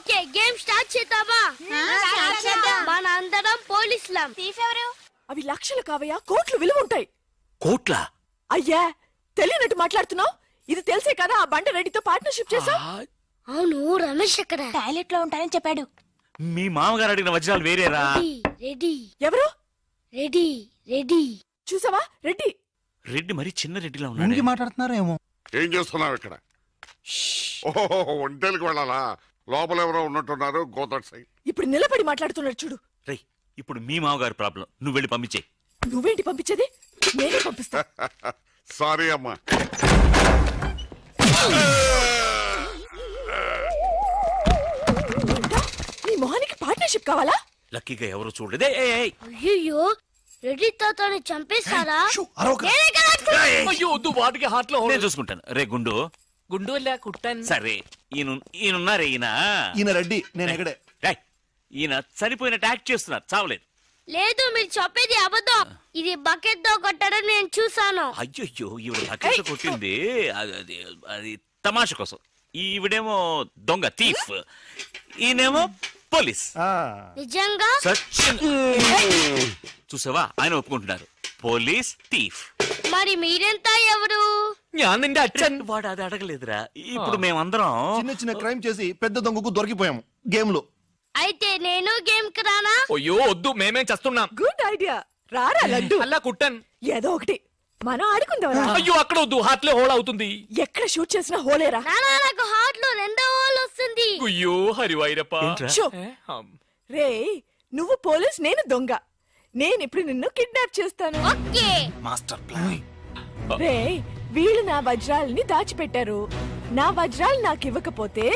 Okay game start చేద్దామా? మన అందరం పోలీసులం. అవి లక్షలు కావయ్యా, కోట్లు విలువ ఉంటాయి. కోట్ల? అయ్యా తెలియనట్టు మాట్లాడుతున్నావు. ఇది తెలిసే కదా ఆ బండ రెడ్డితో పార్ట్నర్షిప్ చేసావు. అవును, రమేష్ ఎక్కడ? టాయిలెట్ లో ఉంటానని చెప్పాడు. మీ మామగారు అడిగిన వజ్రాలు వేరేరా? రెడ్డి. ఎవరు? రెడ్డి. రెడ్డి చూసావా? రెడ్డి. రెడ్డి మరి చిన్న రెడ్డిలా ఉన్నాడు. మాట్లాడుతున్నారేమో. ఏం చేస్తున్నావు ఇక్కడ? ఓహో, ఒంటేలకు వెళ్ళాలా? లోపల ఎవరో ఉన్నట్టున్నారు. గోదట్ సైడ్. ఇప్పుడు నిలబడి మాట్లాడుతున్నాడు చూడు. రేయ్, ఇప్పుడు మీ మామగారు ప్రాబ్లం, నువ్వు వెళ్ళి పంపించే. నువ్వేంటి పంపించేది? నేనే పంపిస్తా. సారీ అమ్మా. నీ మొహానికి పార్ట్నర్షిప్ కావాలా? లక్కీగా ఎవరు చూడలేదే. అయ్యో, రెడ్డి తాతని చంపేస్తారా? వాటికి హార్ట్ లో నేను చూసుకుంటాను. రే గుండు. గుండు కుట్టాను. సరే, ఈయనున్నారే ఈయన రెడ్డి, నేను ఎక్కడే. ఈయన చనిపోయినట్టు యాక్ట్ చేస్తున్నారు, చావలేదు. లేదు, మీరు చెప్పేది అబద్ధం. ఇది బకెట్ తో కొట్టడం నేను చూసాను. అయ్యో, ఈవిడ బకెట్ కొట్టింది అది తమాషా కోసం. ఈవిడేమో దొంగ, థీఫ్. ఈయనేమో పోలీస్. నిజంగా చూసావా, ఆయన ఒప్పుకుంటున్నారు. Police, thief. మరి మీరెంత ఎవరు? వాడు అది అడగలేదురా. ఇప్పుడు మేమందరం చిన్న చిన్న క్రైమ్ చేసి పెద్ద దొంగకు దొరికిపోయాము గేమ్ లో. అయితే నేను గేమ్ కి రానా? అయ్యో వద్దు, మేమేం చేస్తున్నాం. Good idea. రారా లడ్డు. అలా కుట్టాను. ఏదో ఒకటి మనం ఆడుకుందాం. అయ్యో అక్కడ వద్దు, హార్ట్ లో హోల్ అవుతుంది. ఎక్కడ షూట్ చేసినా హోలేరా? నానా, నాకు హార్ట్ లో రెండో హోల్ వస్తుంది. అయ్యో హరివైరప్ప. రే, నువ్వు పోలీస్, నేను దొంగ. నేను ఇప్పుడు నిన్ను కిడ్నాప్ చేస్తాను. ఓకే. Master plan. రే, వీళ్ళు నా వజ్రాలని దాచిపెట్టారు. నా వజ్రాలు నాకు ఇవ్వకపోతే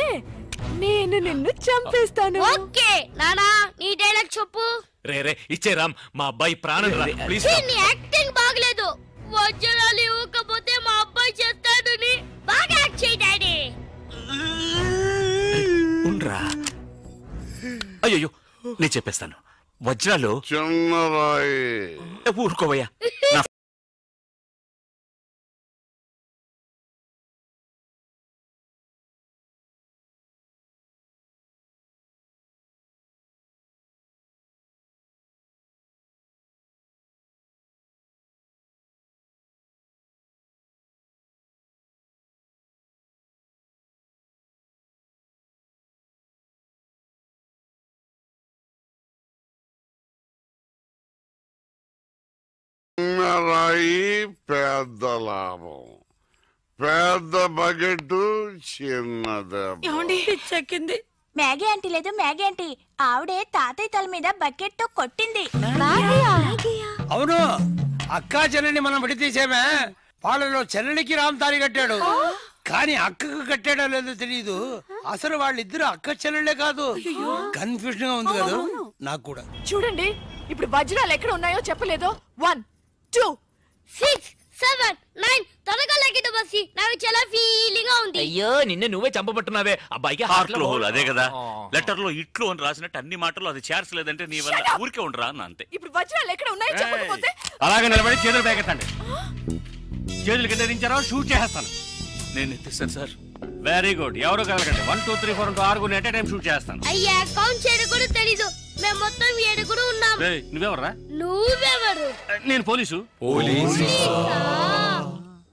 నేను నిన్ను చంపేస్తాను. ఓకే నానా, నీ డైలాగ్ చెప్పు. రే ఇచ్చే రామ్, మా అబ్బాయి ప్రాణం రా ప్లీజ్. నీ యాక్టింగ్ బాగలేదు. వజ్రాలు ఇవ్వకపోతే మా అబ్బాయి చేస్తాడని బాగా యాక్ట్ చేయి డాడీ. ఉండ్రా. అయ్యో, నేను చెప్పేస్తాను. వజ్రాలు చిన్నరాయి. ఊరుకోవయ్యా. చిన్నరాయి పెద్ద లాభం. పెద్ద బకెట్ చిన్నది. చెక్కింది. మ్యాగీ ఆంటీ లేదు, మ్యాగీ ఆంటీ. ఆవిడే తాతయ్య తల మీద బకెట్ తో కొట్టింది. అవును, అక్కా చెల్లెని మనం విడితీసేమే. వాళ్ళలో చెల్లెలికి రామ్ తాళి కట్టాడు, కానీ అక్కకు కట్టాడో లేదో తెలియదు. అసలు వాళ్ళిద్దరు అక్క చెల్లెళ్ళే కాదు. కన్ఫ్యూజన్ గా ఉంది కదా నాకు కూడా. చూడండి, ఇప్పుడు వజ్రాలు ఎక్కడ ఉన్నాయో చెప్పలేదు. 1 2 6 7 9 త్వరగా లెక్కిట బస్సి. నాకు చాలా ఫీలింగ్ గా ఉంది. అయ్యో, నిన్నే నువ్వే చంపబట్టున్నావే. అబ్బాయికి హార్ట్ లో హోల్. అదే కదా లెటర్ లో ఇట్లు అని రాసినట్టు అన్ని మాటలు అది చేర్చలేదంటే నీ వల్ల ఊరికే ఉండరా అన్న అంతే. ఇప్పుడు వజ్రాలు ఎక్కడ ఉన్నాయో చెప్పకపోతే అలాగే నిలబడి చేతులు పేకెత్తండి. చేతులు కింద దించారో షూట్ చేస్తాను. నేను ఎత్తిస్తాను సార్. Very good. ఎవరో కలగండి. 1 2 3 4 6 ఎట్ టైం షూట్ చేస్తాను. అయ్యా, కౌంట్ చేయడం కూడా తెలీదు. మేము మొత్తం 7 ఉన్నాం. నువ్వెవర్రా? నువ్వెవరు? నేను పోలీసు.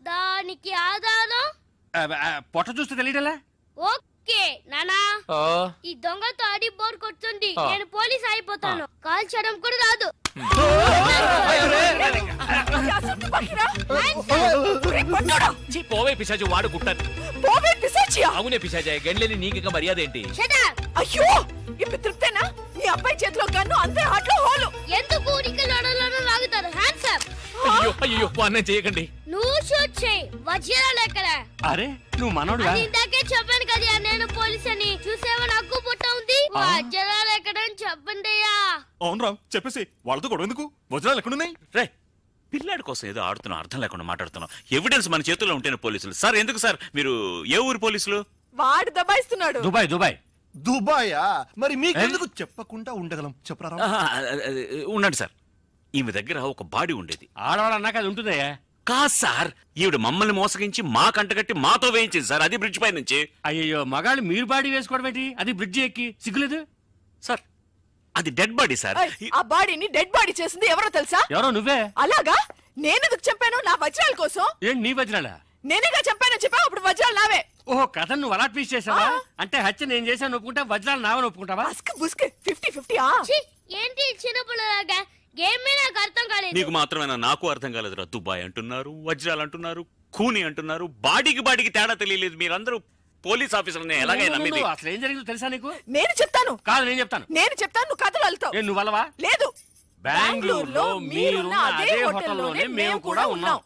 దానికి ఆధారం పొట్ట చూస్తే తెలియటలా? ఓకే నానా, ఈ దొంగతో అడి బోర్ కొడుతుంది. నేను పోలీస్ అయిపోతాను. కాల్ చేయడం కూడా రాదు. పోవే పిశాచి, వాడు కుట్టాను. అవునే పిశాచి, గండ్లేని నీకు మర్యాద ఏంటి? అయ్యో, ఇప్పుడు తృప్తేనా? నీ అబ్బాయి చేతిలో గన్ను, అంతే హార్ట్ లో హోలు. ఎందుకు ఊరికి లడలను లాగుతారు? Hands up. అయ్యో అన్నం చేయకండి. నువ్వు షూట్ చేయి. వజ్రాలు ఎక్కడ? అరే, నువ్వు మనోడుగా? ఇందాకే చెప్పాను కదా నేను పోలీస్ అని. చూసేవా, నాకు పుట్ట ఉంది. వజ్రాలు ఎక్కడని చెప్పండి. అవును రామ్, చెప్పేసి వాళ్ళతో కూడా ఎందుకు? వజ్రాలు ఎక్కడున్నాయి? రే, పిల్లాడి కోసం ఏదో ఆడుతున్నాం, అర్థం లేకుండా మాట్లాడుతున్నాం. ఎవిడెన్స్ మన చేతుల్లో ఉంటేనే పోలీసులు. సార్ ఎందుకు సార్ మీరు? ఏ ఊరు పోలీసులు? వాడు దబాయిస్తున్నాడు. దుబాయ్. దుబాయా? మరి మీకెందుకు చెప్పకుండా ఉండగలం? చెప్పరా. ఉండండి సార్. ఈమె దగ్గర ఒక బాడీ ఉండేది. ఆడవాళ్ళు అన్నాక అది ఉంటుందయ్యా. కాదు సార్, ఈవిడ మమ్మల్ని మోసగించి మా కంటగట్టి మాతో వేయించింది సార్, అది బ్రిడ్జ్ పై నుంచి. అయ్యో మగాళ్ళు మీరు బాడీ వేసుకోవడం ఏంటి? అది బ్రిడ్జ్ ఎక్కి సిగ్గులేదు సార్ అది డెడ్ బాడీ సార్. ఆ బాడీని డెడ్ బాడీ చేసింది ఎవరో తెలుసా? ఎవరో నువ్వే. అలాగా? నేనెందుకు చంపాను? నా వజ్రాల కోసం. ఏంటి నీ వజ్రాలా? నేనేగా చంపానని చెప్పావు, అప్పుడు వజ్రాలు నావే. ఓహో, కథ నువ్వు అలా ట్వీస్ట్ చేసావా? అంటే హత్య నేను చేశాను ఒప్పుకుంటా, వజ్రాలు నావని ఒప్పుకుంటావా? 50-50. ఏంటి చిన్నపిల్లలాగా గేమ్ మీద నాకు అర్థం కాలేదు. నీకు మాత్రమేనా? నాకు అర్థం కాలేదురా. దుబాయ్ అంటున్నారు, వజ్రాలు అంటున్నారు, ఖూని అంటున్నారు, బాడీకి తేడా తెలియలేదు. మీరందరూ పోలీస్ ఆఫీసర్ని ఎలాగైనా నమ్మింది. అసలు ఏం జరిగిందో తెలుసా నీకు? నేను చెప్తాను. కాదు నేను చెప్తాను. నువ్వు కథలు వెళ్తావు. నువ్వు వల్లవా? లేదు, బెంగళూరులో మీరున్న అదే హోటల్లోనే మేము కూడా ఉన్నాం.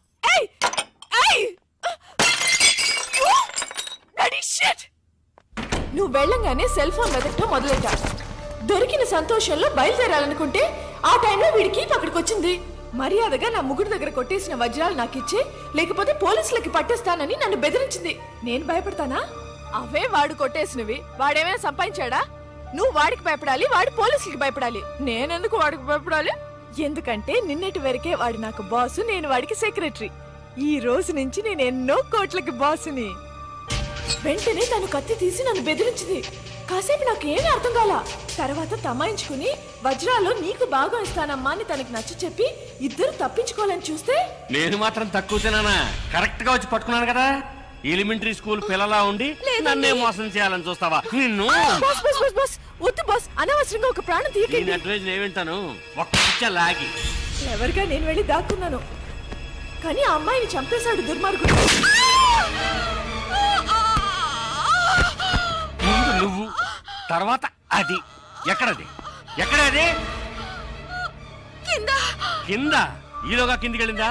నువ్వు వెళ్ళంగానే సెల్ ఫోన్ వెతకటం మొదలెట్టా. దొరికిన సంతోషంలో బయలుదేరాలనుకుంటే ఆ టైంలో వీడికి అక్కడికి వచ్చింది. మర్యాదగా నా ముగ్గురు దగ్గర కొట్టేసిన వజ్రాలు నాకిచ్చే, లేకపోతే పోలీసులకి పట్టేస్తానని నన్ను బెదిరించింది. నేను భయపడతానా? అవే వాడు కొట్టేసినవి. వాడేమైనా సంపాదించాడా? నువ్వు వాడికి భయపడాలి, వాడు పోలీసులకి భయపడాలి. నేనెందుకు వాడికి భయపడాలి? ఎందుకంటే నిన్నటి వరకే వాడు నాకు బాసు, నేను వాడికి సెక్రటరీ. ఈ రోజు నుంచి నేను ఎన్నో కోట్లకి బాసుని. వెంటనే తను కత్తి తీసి నన్ను బెదిరించింది. కాసేపు నాకు ఏమీ అర్థం కాల. తర్వాత తమాయించుకుని వజ్రాలు నీకు బాగా ఇస్తానమ్మా అని తనకి నచ్చ చెప్పి ఇద్దరు తప్పించుకోవాలని చూస్తే నేను మాత్రం తక్కువ తినానా? కరెక్ట్ గా వచ్చి పట్టుకున్నాను కదా. ఎలిమెంటరీ స్కూల్ పిల్లలా ఉండి నన్నే మోసం చేయాలని చూస్తావా? నిన్ను వద్దు బాస్, అనవసరంగా ఒక ప్రాణం తీయకండి. అడ్వైజ్ ఏమింటాను, ఒక్క లాగి. ఎవరిగా నేను వెళ్ళి దాక్కున్నాను, కానీ ఆ అమ్మాయిని చంపేశాడు దుర్మార్గుడు. ముందు నువ్వు, తర్వాత అది. ఎక్కడది? ఎక్కడది? కింద. ఈలోగా కిందికి వెళ్ళిందా?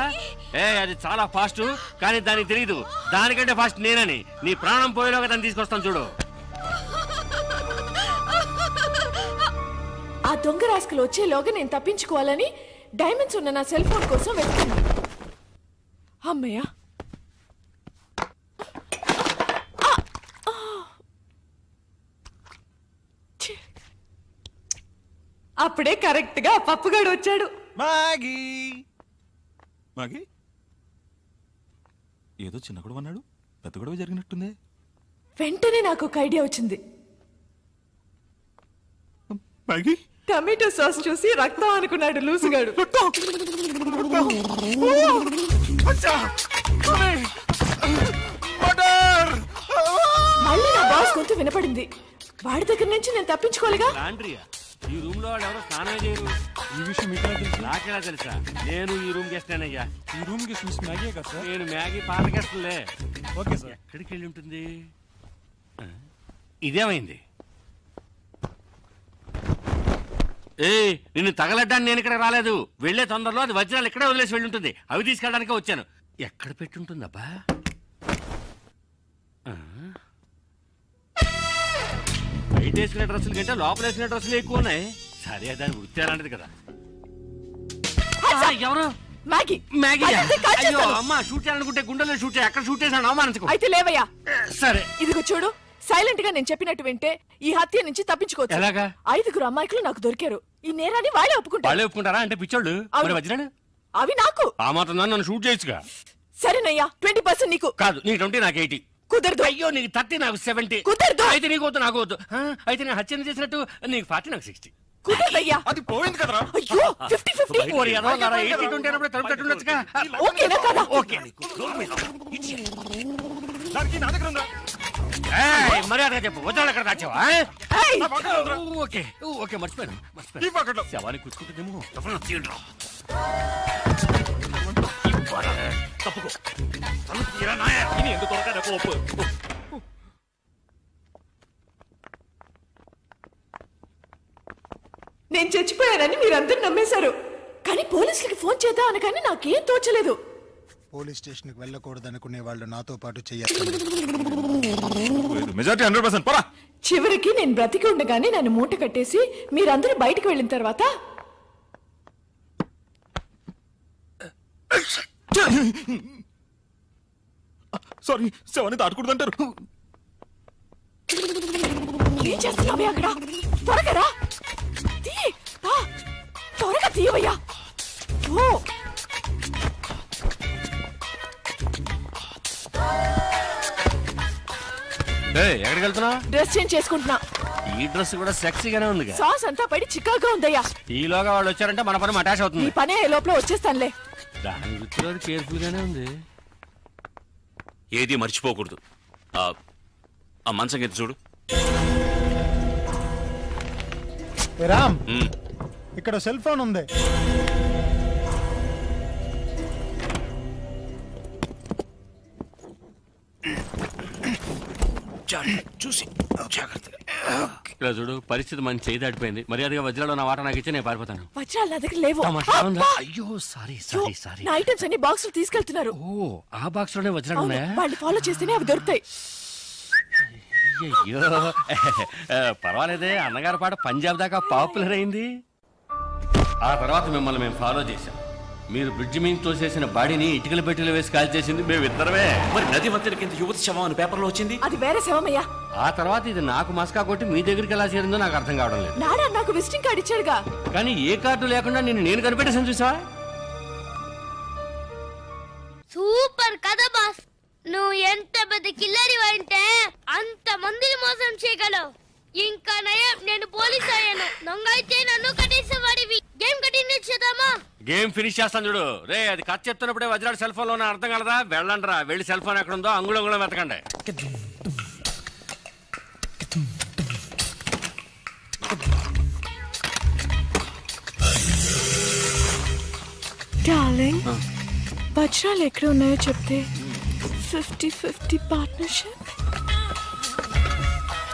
అది చాలా ఫాస్ట్, కానీ దానికి తెలియదు దానికంటే ఫాస్ట్ నేనని. నీ ప్రాణం పోయేలోగా దాన్ని తీసుకొస్తాను చూడు. ఆ దొంగ రాస్కలు వచ్చేలోగా నేను తప్పించుకోవాలని డైమండ్స్ ఉన్న నా సెల్ ఫోన్ కోసం వెతుకున్నా. అమ్మయ్య, అప్పుడే కరెక్ట్ గా పప్పుగాడు వచ్చాడు. మాగీ మాగీ ఏదో చిన్న గొడవ అన్నాడు, పెద్ద గొడవ జరిగినట్టుంది. వెంటనే నాకు ఒక ఐడియా వచ్చింది. మాగీ టమాటో సాస్ చూసి రక్తం అనుకున్నాడు లూసుగాడు. మళ్ళీ నా బాస్ గొంతు వినపడింది. వాడి దగ్గర నుంచి నేను తప్పించుకోలేగా. ఈ రూమ్ లో వాళ్ళు ఎవరో స్నానం చేయరు. ఈ విషయం మీకు తెలుసు? నాకెలా తెలుసా? నేను ఈ రూమ్ గెస్టేనయ్యా. ఈ రూమ్ గెస్ట్ మిస్ మ్యాగీ కదా సార్? నేను మ్యాగీ పాత గెస్ట్లే. Okay sir. ఎక్కడికి వెళ్ళి ఉంటుంది? ఇదేమైంది? నిన్ను తగలడ్డానికి నేను ఇక్కడ రాలేదు. వెళ్లే తొందరలో అది వజ్రాలు ఇక్కడే వదిలేసి వెళ్ళి ఉంటుంది. అవి తీసుకెళ్ళడానికే వచ్చాను. ఎక్కడ పెట్టుంటుందబ్బా? బయట వేసుకునే డ్రెస్సులు కంటే లోపల వేసుకునే డ్రెస్సులు ఎక్కువ ఉన్నాయి. సరే, దాని వృత్తి అలాంటిది కదా. ఎవరు? మ్యాగీ. మ్యాగీ? అయ్యో అమ్మా, షూట్ చేయాలనుకుంటే గుండెల్లో షూట్ చేయి. అక్కడ షూట్ చేసాను, అవమానించుకో. అయితే లేవయ్యా. సరే, ఇదిగో చూడు, సైలెంట్ గా నేను చెప్పినట్టు వింటే ఈ హత్య నుంచి తప్పించుకోవచ్చు. ఎలాగా? 5 అమ్మాయికులు నాకు దొరికారు. ఈ నేరాన్ని వాళ్ళే ఒప్పుకుంటారు. వాళ్ళే ఒప్పుకుంటారా? అంటే పిచ్చోళ్ళు. మరి వజ్రాలు అవి నాకు. ఆ మాత్రం నన్ను షూట్ చేయొచ్చుగా. సరేనయ్యా, 20% నీకు. కాదు, నీకు 20, నాకు 80. కుదరదు. అయ్యో, నీకు 30, నాకు 70. కుదరదు. అయితే నీకు వద్దు, నాకు వద్దు. అయితే నేను హత్యను చేసినట్టు నీకు 40, నాకు 60. కుదరదయ్యా. అది పోయింది కదరా. అయ్యో, 50-50. 80-20 అయినప్పుడు తలుపుతుండొచ్చుగా. ఓకేనా కదా? ఓకే. దానికి నా దగ్గర ఉందా? మర్యాదగా చెప్పు, వజ్రాలు ఎక్కడ దాచావా? ఓకే ఓకే, మర్చిపోయాను. శవాన్ని కూర్చుంటుందేమో. తప్పుకో. ఎందుకు త్వరగా కోపు? నేను చచ్చిపోయానని మీరందరూ నమ్మేశారు. కానీ పోలీసులకి ఫోన్ చేద్దాం అనగానే నాకేం తోచలేదు. పోలీస్ స్టేషన్ కి వెళ్ళకూడదు అనుకునే వాళ్ళు నాతో పాటు చెయ్యాలి. మెజారిటీ 100%. పోరా. చివరికి నేను బ్రతికి ఉండగానే నన్ను మూట కట్టేసి మీరందరూ బయటకు వెళ్ళిన తర్వాత సారీ, శవాన్ని దాటకూడదంటారు. ఏం చేస్తున్నావే అక్కడ? త్వరగా రా. త్వరగా తీయవయ్యా. ఎక్కడికి వెళ్తున్నావు? డ్రెస్ చేంజ్ చేసుకుంటున్నా. ఈ డ్రెస్ కూడా సెక్సీగానే ఉంది. సాస్ అంతా పడి చికాగా ఉందయ్యా. ఈలోగా వాళ్ళు వచ్చారంటే మన పని అటాచ్ అవుతుంది. ఈ పనే లోపల వచ్చేస్తానులే. దాని వృత్తిలో కేర్ఫుల్ గానే ఉంది. ఏది మర్చిపోకూడదు. ఆ మంచం కింద చూడు. రామ్, ఇక్కడ సెల్ ఫోన్ ఉంది. చూసి జాగ్రత్తగా. ఇలా చూడు, పరిస్థితి మన చేయి దాటిపోయింది. మర్యాదగా వజ్రాలు నా వాట నాకు ఇచ్చి నేను పారిపోతాను. వజ్రాలు నా దగ్గర లేవు. అయ్యో సారీ సారీ సారీ. నా ఐటమ్స్ అన్ని బాక్స్ తీసుకెళ్తున్నారు. ఓ, ఆ బాక్స్ లోనే వజ్రాలు ఉన్నాయా? వాళ్ళు ఫాలో చేస్తేనే అవి దొరుకుతాయి. అయ్యో పర్వాలేదే, అన్నగారి పాట పంజాబ్ దాకా పాపులర్ అయింది. ఆ తర్వాత మిమ్మల్ని మేము ఫాలో చేశాం. మీరు బ్రిడ్జి మీద తోసేసిన బాడీని ఇటుకల పెట్టెలు వేసి కాల్ చేసింది మేమిద్దరమే. మరి నది మధ్యన కింద యువతి శవం అని పేపర్లో వచ్చింది. అది వేరే శవమయ్యా. ఆ తర్వాత ఇది నాకు మస్కా కొట్టి మీ దగ్గరికి ఎలా చేరిందో నాకు అర్థం కావడం లేదు. నాడా నాకు విజిటింగ్ కార్డు ఇచ్చాడుగా. కానీ ఏ కార్డు లేకుండా నేను కనిపెట్టేసాను చూసావా? సూపర్ కదా బాస్. నువ్వు ఎంత పెద్ద కిల్లరి అంటే అంత మందిని మోసం చేయగలవు. ఇంకా నయం, నేను పోలీస్ అయ్యాను. దొంగ అయితే నన్ను కట్టేసేవాడివి. గేమ్ కంటిన్యూ చేద్దామా? గేమ్ ఫినిష్ చేస్తాను చూడు. రే, అది కథ చెప్తున్నప్పుడే వజ్రాడు సెల్ ఫోన్ లో అర్థం కలదా? వెళ్ళండి రా, వెళ్ళి సెల్ ఫోన్ ఎక్కడ ఉందో అంగుళం వెతకండి. డార్లింగ్, వజ్రాలు ఎక్కడ ఉన్నాయో చెప్తే 50-50 పార్ట్నర్షిప్.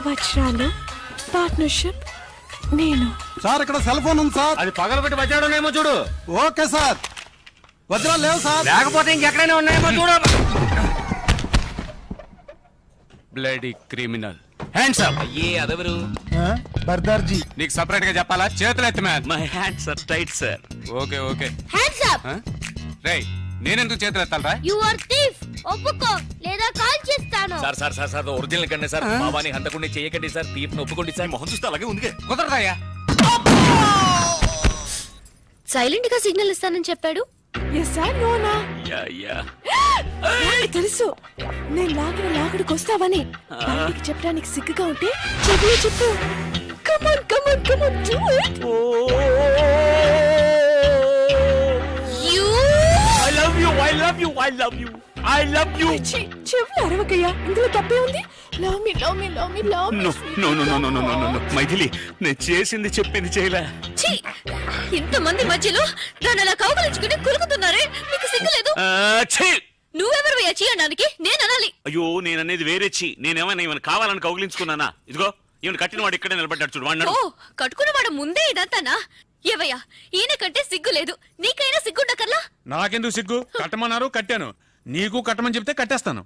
వజ్రాలు పార్ట్నర్షిప్ నేను. సార్ ఇక్కడ సెల్ ఫోన్ ఉంది సార్. అది పగలబెట్టి వజ్రాడునేమో చూడు. Okay sir. వజ్రాలు లేవు సార్. లేకపోతే ఇంకెక్కడైనా ఉన్నాయేమో చూడు. Bloody criminal. Hands up. అయ్యే అదెవరు? బర్దార్జీ. నీకు సెపరేట్ గా చెప్పాలా? చేతులు ఎత్తి man. My hands are tight sir. Okay okay. Hands up. రేయ్, నేనెందుకు చేతులు ఎత్తాలరా? You are thief. ఒప్పుకో లేదా కాల్ చేస్తాను. Sir sir sir sir original కండి సార్. బాబాని హంతకుండా చేయకండి సార్. తీఫ్ ఒప్పుకోండి సార్. మొహం చూస్తే అలాగే ఉంది. కుదరదయ్యా. సైలెంట్ గా సిగ్నల్ ఇస్తానని చెప్పాడు. తెలుసు నేను లాగడికి వస్తావని. బయటికి చెప్పడానికి సిగ్గుగా ఉంటే చెవిలో చెప్పు. Come on come on come on do it. I love you, I love you, I love you, I love you. చెవులు అరవకయ్యా, ఇందులో తప్పే ఉంది. Love me love me love me love me. No no no no no no no Maithili, నేను చేసింది చెప్పింది చేయలే. ఇంతమంది మధ్యలో నన్ను అలా కౌగలించుకుని కులుకుతున్నారే, మీకు సిగ్గులేదు? నువ్వెవరు చీ అనడానికి? నేను అనాలి. అయ్యో, నేననేది వేరే చీ. నేనేమైనా ఈమెను కావాలని కౌగిలించుకున్నానా? ఇదిగో ఈమెను కట్టిన వాడు ఇక్కడే నిలబడ్డాడు చూడు. వాడు కట్టుకున్నవాడు ముందే ఇదంతానా? ఏవయ్యా, ఈయన కంటే సిగ్గు లేదు, నీకైనా సిగ్గుండకర్లా? నాకెందుకు సిగ్గు? కట్టమన్నారు, కట్టాను. నీకు కట్టమని చెప్తే కట్టేస్తాను.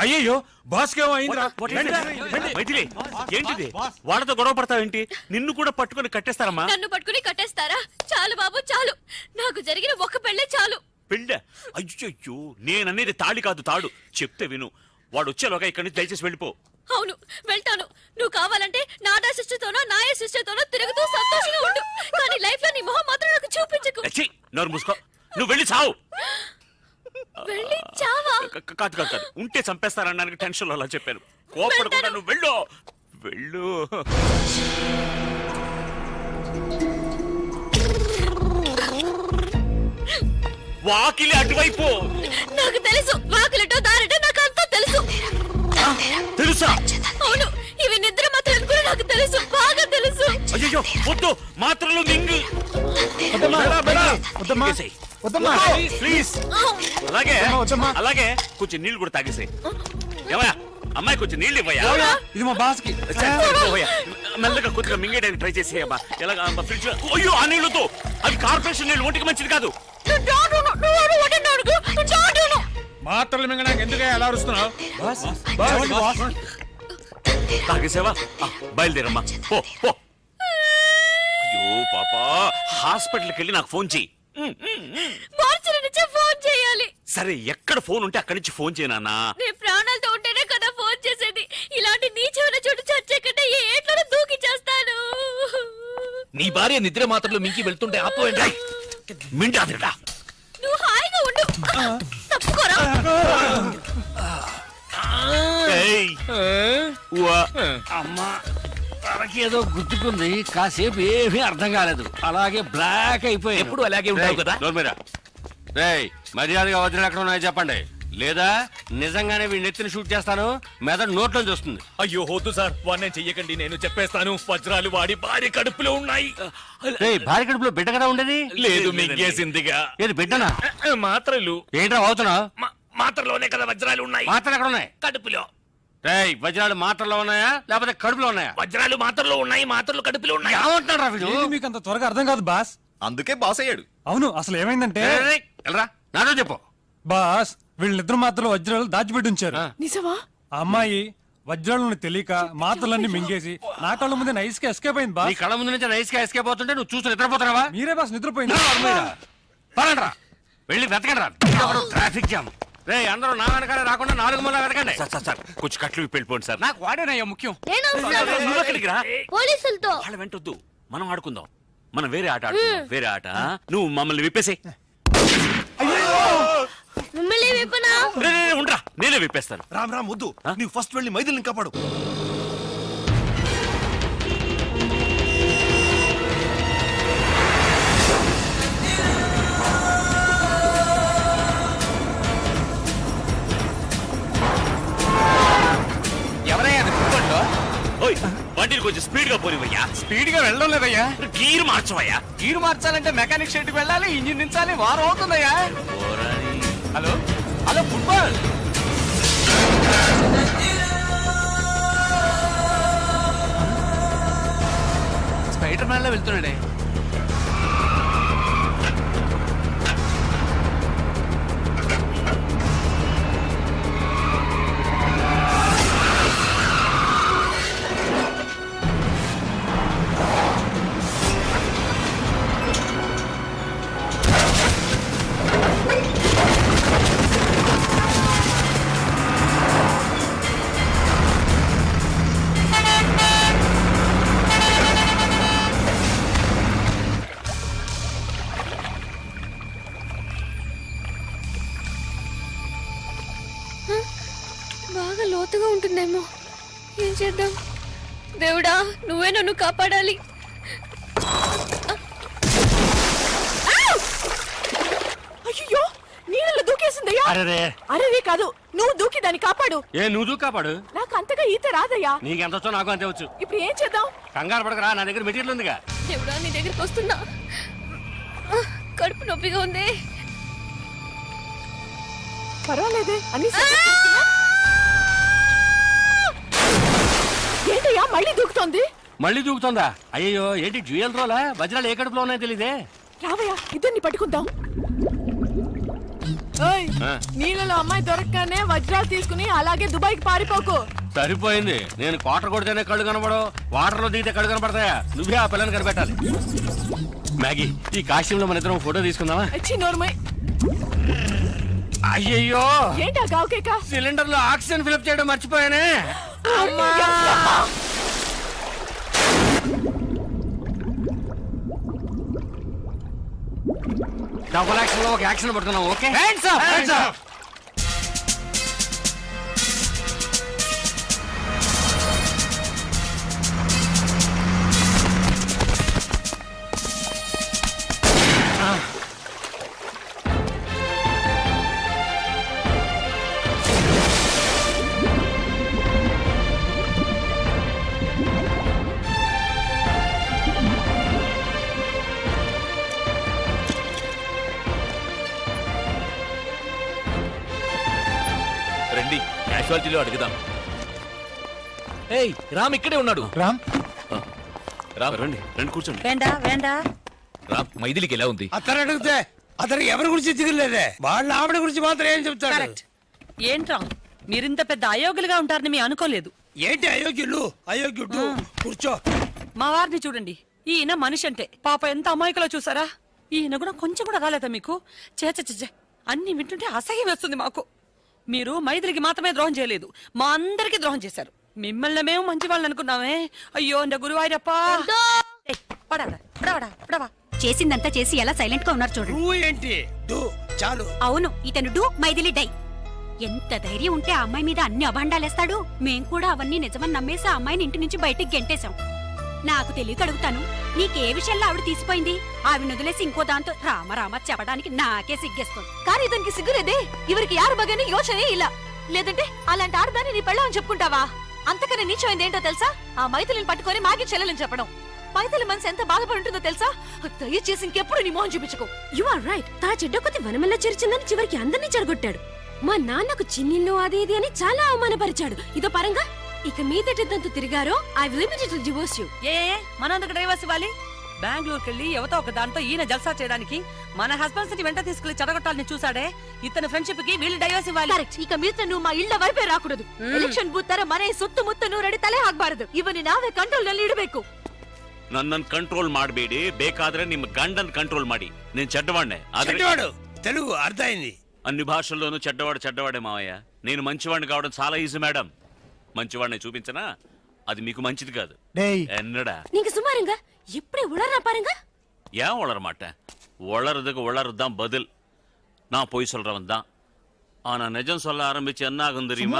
అయ్యయ్యో, బాస్ కేమో అయిందిరా. మైథిలి, ఏంటిది? వాళ్ళతో గొడవ పడతావేంటి? నిన్ను కూడా పట్టుకుని కట్టేస్తారమ్మా. నన్ను పట్టుకుని కట్టేస్తారా? చాలు బాబు చాలు, నాకు జరిగిన ఒక్క పెళ్ళే చాలు. పెళ్ళ? అయ్యో, నేననేది తాళి కాదు, తాడు. చెప్తే విను. వాడు వచ్చేలోగా ఇక్కడి నుంచి దయచేసి వెళ్ళిపో. అవును, వెళ్తాను. నువ్వు కావాలంటే నాడా సిస్టర్తోనో నాయ సిస్టర్తోనో తిరుగుతూ సంతోషంగా ఉండు, కానీ లైఫ్ లో నీ మొహం మాత్రం నాకు చూపించకు. నోరు మూసుకో. నువ్వు వెళ్ళి చావు. వెళ్ళి చావా? కాదు కాదు కాదు, ఉంటే చంపేస్తారనడానికి టెన్షన్ లో అలా చెప్పాను. కోపడకుండా నువ్వు వెళ్ళు. వెళ్ళు. వాకిలి అటువైపు. నాకు తెలుసు, వాకిలిటో దారిటో నాకు అంతా తెలుసు. తెలుసా? అవును, ఇవి నిద్ర మాత్రం కూడా నాకు తెలుసు, బాగా తెలుసు. అయ్యో వద్దు, మాత్రలు మింగు. ప్లీజ్. అలాగే అలాగే కొంచెం నీళ్లు కూడా తాగేసాయి. ఏమయ్యా, అమ్మాయి కొంచెం నీళ్ళు ఇవ్వయా. ఇది మా బాస్ కి. మెల్లగా కొద్దిగా మింగేయడానికి ట్రై చేసేయమ్మా. ఎలాగా ఫ్రిడ్జ్? అయ్యో, ఆ నీళ్ళతో, అది కార్పొరేషన్ నీళ్ళు, ఒంటికి మంచిది కాదు. మాత్రలు మింగడానికి ఎందుకు అలా అరుస్తున్నావు? తాగేసావా? బయలుదేరమ్మా, పో పో. అయ్యో పాపా, హాస్పిటల్కి వెళ్ళి నాకు ఫోన్ చెయ్యి. ఫోన్ చేయాలి. సరే, ఎక్కడ ఫోన్ ఉంటే అక్కడి నుంచి ఫోన్ చేయనా? నేను ప్రాణాలతో ఉంటేనే కదా ఫోన్ చేసేది. ఇలాంటి నీచమైన చోటు చచ్చే కంటే ఏ ఏట్లో దూకి చేస్తాను. నీ భార్య నిద్ర మాత్రలు మింకి వెళ్తుంటే ఆపోయండి. మింటాదిరా. నువ్వు హాయిగా ఉండు. తప్పుకోరా. అమ్మా తనకేదో గుర్తుకుంది, కాసేపు ఏమీ అర్థం కాలేదు, అలాగే బ్లాక్ అయిపోయి. ఎప్పుడు అలాగే ఉంటావు కదా. మర్యాదగా వజ్రాలు ఎక్కడ ఉన్నాయో చెప్పండి, లేదా నిజంగానే వీడిని ఎత్తిని షూట్ చేస్తాను, మెదడు నోట్లో చూస్తుంది. అయ్యో వద్దు సార్, వాడిని చెయ్యకండి, నేను చెప్పేస్తాను. వజ్రాలు వాడి భార్య కడుపులో ఉన్నాయి. భార్య కడుపులో బిడ్డ కదా ఉండేది? లేదు, మింగేసిందిగా. ఏది బిడ్డనా? మాత్రలు. ఏంట్రా అవుతున్నావు? మాత్రలోనే కదా వజ్రాలు ఉన్నాయి. మాత్రలు ఎక్కడ ఉన్నాయి? కడుపులో. వజ్రాలు మాత్రలో ఉన్నాయా లేకపోతే కడుపులో ఉన్నాయా? వజ్రాలు మాత్రలో ఉన్నాయి, మాత్రలు కడుపులో ఉన్నాయి. ఏమంటున్నారా వీడు? మీకు అంత త్వరగా అర్థం కాదు బాస్. అందుకే బాస్ అయ్యాడు. అవును, అసలు ఏమైందంటే నాతో చెప్పు బాస్. వీళ్ళిద్దరు మాత్రలు వజ్రాలు దాచిపెట్టి ఉంచారు. నిజమా? ఆ అమ్మాయి వజ్రాలను తెలియక మాత్రలన్నీ మింగేసి నా కళ్ళ ముందే నైస్ గా ఎస్కేప్ అయింది బాస్. నీ కళ్ళ ముందు నుంచి నైస్ గా ఎస్కేప్ అవుతుంటే నువ్వు చూసి నిద్రపోతున్నావా? మీరే బాస్ నిద్రపోయింది. పదండ్రా, వెళ్ళి వెతకండి రా. Traffic jam. అందరూ నా వెనకాలే రాకుండా 4 మూల వెతకండి. సార్ కొంచెం కట్లు వెళ్ళిపోండి సార్. నాకు వాడేనయ్యా ముఖ్యం. పోలీసులతో వాళ్ళ వెంటొద్దు, మనం ఆడుకుందాం. మనం వేరే ఆట ఆడుకుందాం, వేరే ఆట. నువ్వు మమ్మల్ని విప్పేసే. మిమ్మల్ని విప్పనా? ఉండరా, నేనే విప్పేస్తాను. రామ్ రామ్ వద్దు, నీవు ఫస్ట్ వెళ్ళి మైథిలిని కాపాడు. బండిని కొంచెం స్పీడ్ గా పోనివయ్యా. స్పీడ్ గా వెళ్ళడం లేదయ్యా, గీరు మార్చవయ్యా. గీరు మార్చాలంటే మెకానిక్ షెడ్ కి వెళ్ళాలి, ఇంజిన్ దించాలి, వారం అవుతుందయ్యా. Hello hello football. Spider Man లో వెళ్తున్నాడే. బాగా లోతుగా ఉంటుందేమో, ఏం చేద్దాం? దేవుడా, నువ్వే నన్ను కాపాడాలి. అయ్యో, నీళ్ళలో దూకేసిందయ్యా. అరే కాదు, నువ్వు దూకి దాన్ని కాపాడు. నువ్వు దూకి కాపాడు? నాకు అంతగా ఈత రాదయ్యా. నీకెంత వచ్చో నాకు అంతే వచ్చు. ఇప్పుడు ఏం చేద్దాం? కంగారు పడకరా, నా దగ్గర మెటీరియల్ ఉందిగా. దేవుడా, నీ దగ్గరికి వస్తున్నా. కడుపు నొప్పిగా ఉంది. పర్వాలేదే అన్ని ఏంటయ్యా మళ్ళీ దూకుతోంది? మళ్ళీ దూకుతోందా? అయ్యో, ఏంటి డ్యూయల్ రోలా? వజ్రాలు ఏ కడుపులో ఉన్నాయో తెలీదే. రావయ్యా, ఇద్దరిని పట్టుకుందాం. నీళ్ళలో అమ్మాయి దొరకగానే వజ్రాలు తీసుకుని అలాగే దుబాయ్కి పారిపోకు. సరిపోయింది. నేను క్వార్టర్ కొడితేనే కళ్ళు కనబడవు, వాటర్ లో దిగితే కళ్ళు కనపడతాయా? నువ్వే ఆ పిల్లని కనిపెట్టాలి. మ్యాగీ, ఈ కాశ్యంలో మన ఇద్దరం ఫోటో తీసుకుందామా? నోర్మై. అయ్యయ్యో, ఏంటా గావుకేక? సిలిండర్ లో ఆక్సిజన్ ఫిలప్ చేయడం మర్చిపోయానే. డబుల్ యాక్షన్ లో ఒక యాక్షన్ పడుతున్నాం. Okay, hands up, hands up. రండి, క్యాజువాలిటీలో అడుగుదాం. ఏయ్, రామ్ ఇక్కడే ఉన్నాడు. రామ్ రామ్ రండి, రండి కూర్చోండి. రామ్, మైథిలికి ఎలా ఉంది? అతను అడిగితే అతనికి ఎవరి గురించి దిగులేదే, వాళ్ళ ఆవిడ గురించి మాత్రం ఏం చెప్తాడు? ఏంట్రా మీరింత పెద్ద అయోగ్యులుగా ఉంటారని మీ అనుకోలేదు. ఏంటి అయోగ్యులు? అయోగ్యుడు కూర్చో. మా వారిని చూడండి, ఈయన మనిషి అంటే పాప ఎంత అమాయకులో చూసారా? ఈయన కూడా కొంచెం కూడా రాలేదా మీకు? చేచే అన్ని వింటుంటే అసహ్యం వేస్తుంది మాకు. మీరు మైథిలికి మాత్రమే ద్రోహం చేయలేదు, మా అందరికి ద్రోహం చేశారు. మిమ్మల్ని మేము మంచి వాళ్ళని అనుకున్నామే. అయ్యో అండ గురువాయూరప్పా. చేసిందంతా చేసి ఎలా సైలెంట్ గా ఉన్నారు చూడండి. ఏంటి చాలు. అవును, ఇతను డూ మైథిలి డై. ఎంత ధైర్యం ఉంటే ఆ అమ్మాయి మీద అన్ని అభాండాలేస్తాడు. మేం కూడా అవన్నీ నిజమని నమ్మేసి ఆ అమ్మాయిని ఇంటి నుంచి బయటికి గెంటేశాం. నాకు తెలియక అడుగుతాను, నీకే విషయంలో ఆవిడ తీసిపోయింది? ఆవిడ వదిలేసి ఇంకో దాంతో రామ చెప్పడానికి నాకే సిగ్గేస్తుంది. కానీ ఇతనికి సిగ్గులేదే. ఇవరికి యారు బగని యోచనే ఇలా. లేదంటే అలాంటి ఆడదాన్ని నీ పెళ్ళని చెప్పుకుంటావా? అంతకన్నా నీచమైంది ఏంటో తెలుసా? ఆ మైథిలిని పట్టుకొని మాగి చెల్లెలని చెప్పడం. మైథిలి మనసు ఎంత బాధపడి ఉంటుందో తెలుసా? దయచేసి ఇంకెప్పుడు నీ మోహన్ చూపించుకో. You are right. తా చెడ్డ కొద్ది వనమల్ల చేర్చిందని చివరికి అందరినీ చెడగొట్టాడు. మా నాన్నకు చిన్నిల్లు అది ఇది అని చాలా అవమానపరిచాడు. ఇదో పరంగా ఇక మీదటంతా తిరిగారో I will immediately divorce you. మనందుకు డైవర్స్ ఇవ్వాలి? బెంగళూరుకి వెళ్ళి ఎవతో ఒక దాంతో ఈయన జల్సా చేయడానికి మన హస్బెండ్స్ ని వెంట తీసుకెళ్లి చెడగొట్టాలని చూసాడే. ఇతని ఫ్రెండ్షిప్ కి వీళ్ళు డైవర్స్ ఇవ్వాలి. ఇక మీద నువ్వు మా ఇళ్ళ వైపే రాకూడదు. ಎಲೆಕ್ಷನ್ ಬೂತ್ ತರ ಮನೆ ಸುತ್ತು ಮುತ್ತು ನೂರಡಿ ತಲೆ ಹಾಕ್ಬಾರದು. ಇವನ್ನ ನಾವೇ ಕಂಟ್ರೋಲ್ ನಲ್ಲಿ ಇಡಬೇಕು. ನನ್ನನ್ನು ಕಂಟ್ರೋಲ್ ಮಾಡಬೇಡಿ, ಬೇಕಾದ್ರೆ ನಿಮ್ಮ ಗಂಡನ್ ಕಂಟ್ರೋಲ್ ಮಾಡಿ. నేను చెడ్డవాడినే. చెడ్డవాడు తెలుగు అర్థమైంది. అన్ని భాషల్లోనూ చెడ్డవాడే మావయ్య. నేను మంచివాడిని కావడం చాలా ఈజీ మేడం. మంచివాడిని చూపించనా? అది మీకు మంచిది కాదు. ఎన్నడా நீங்க சும்மாருங்க. எப்படி உளறா பாருங்க. ஏன் உளற மாட்டேன்? உளறதுக்கு உளறதுதான் பதில். நான் பொய் சொல்றவன் தான். ஆனா நிஜம் சொல்ல ஆரம்பிச்சு என்ன ஆகும் தெரியுமா?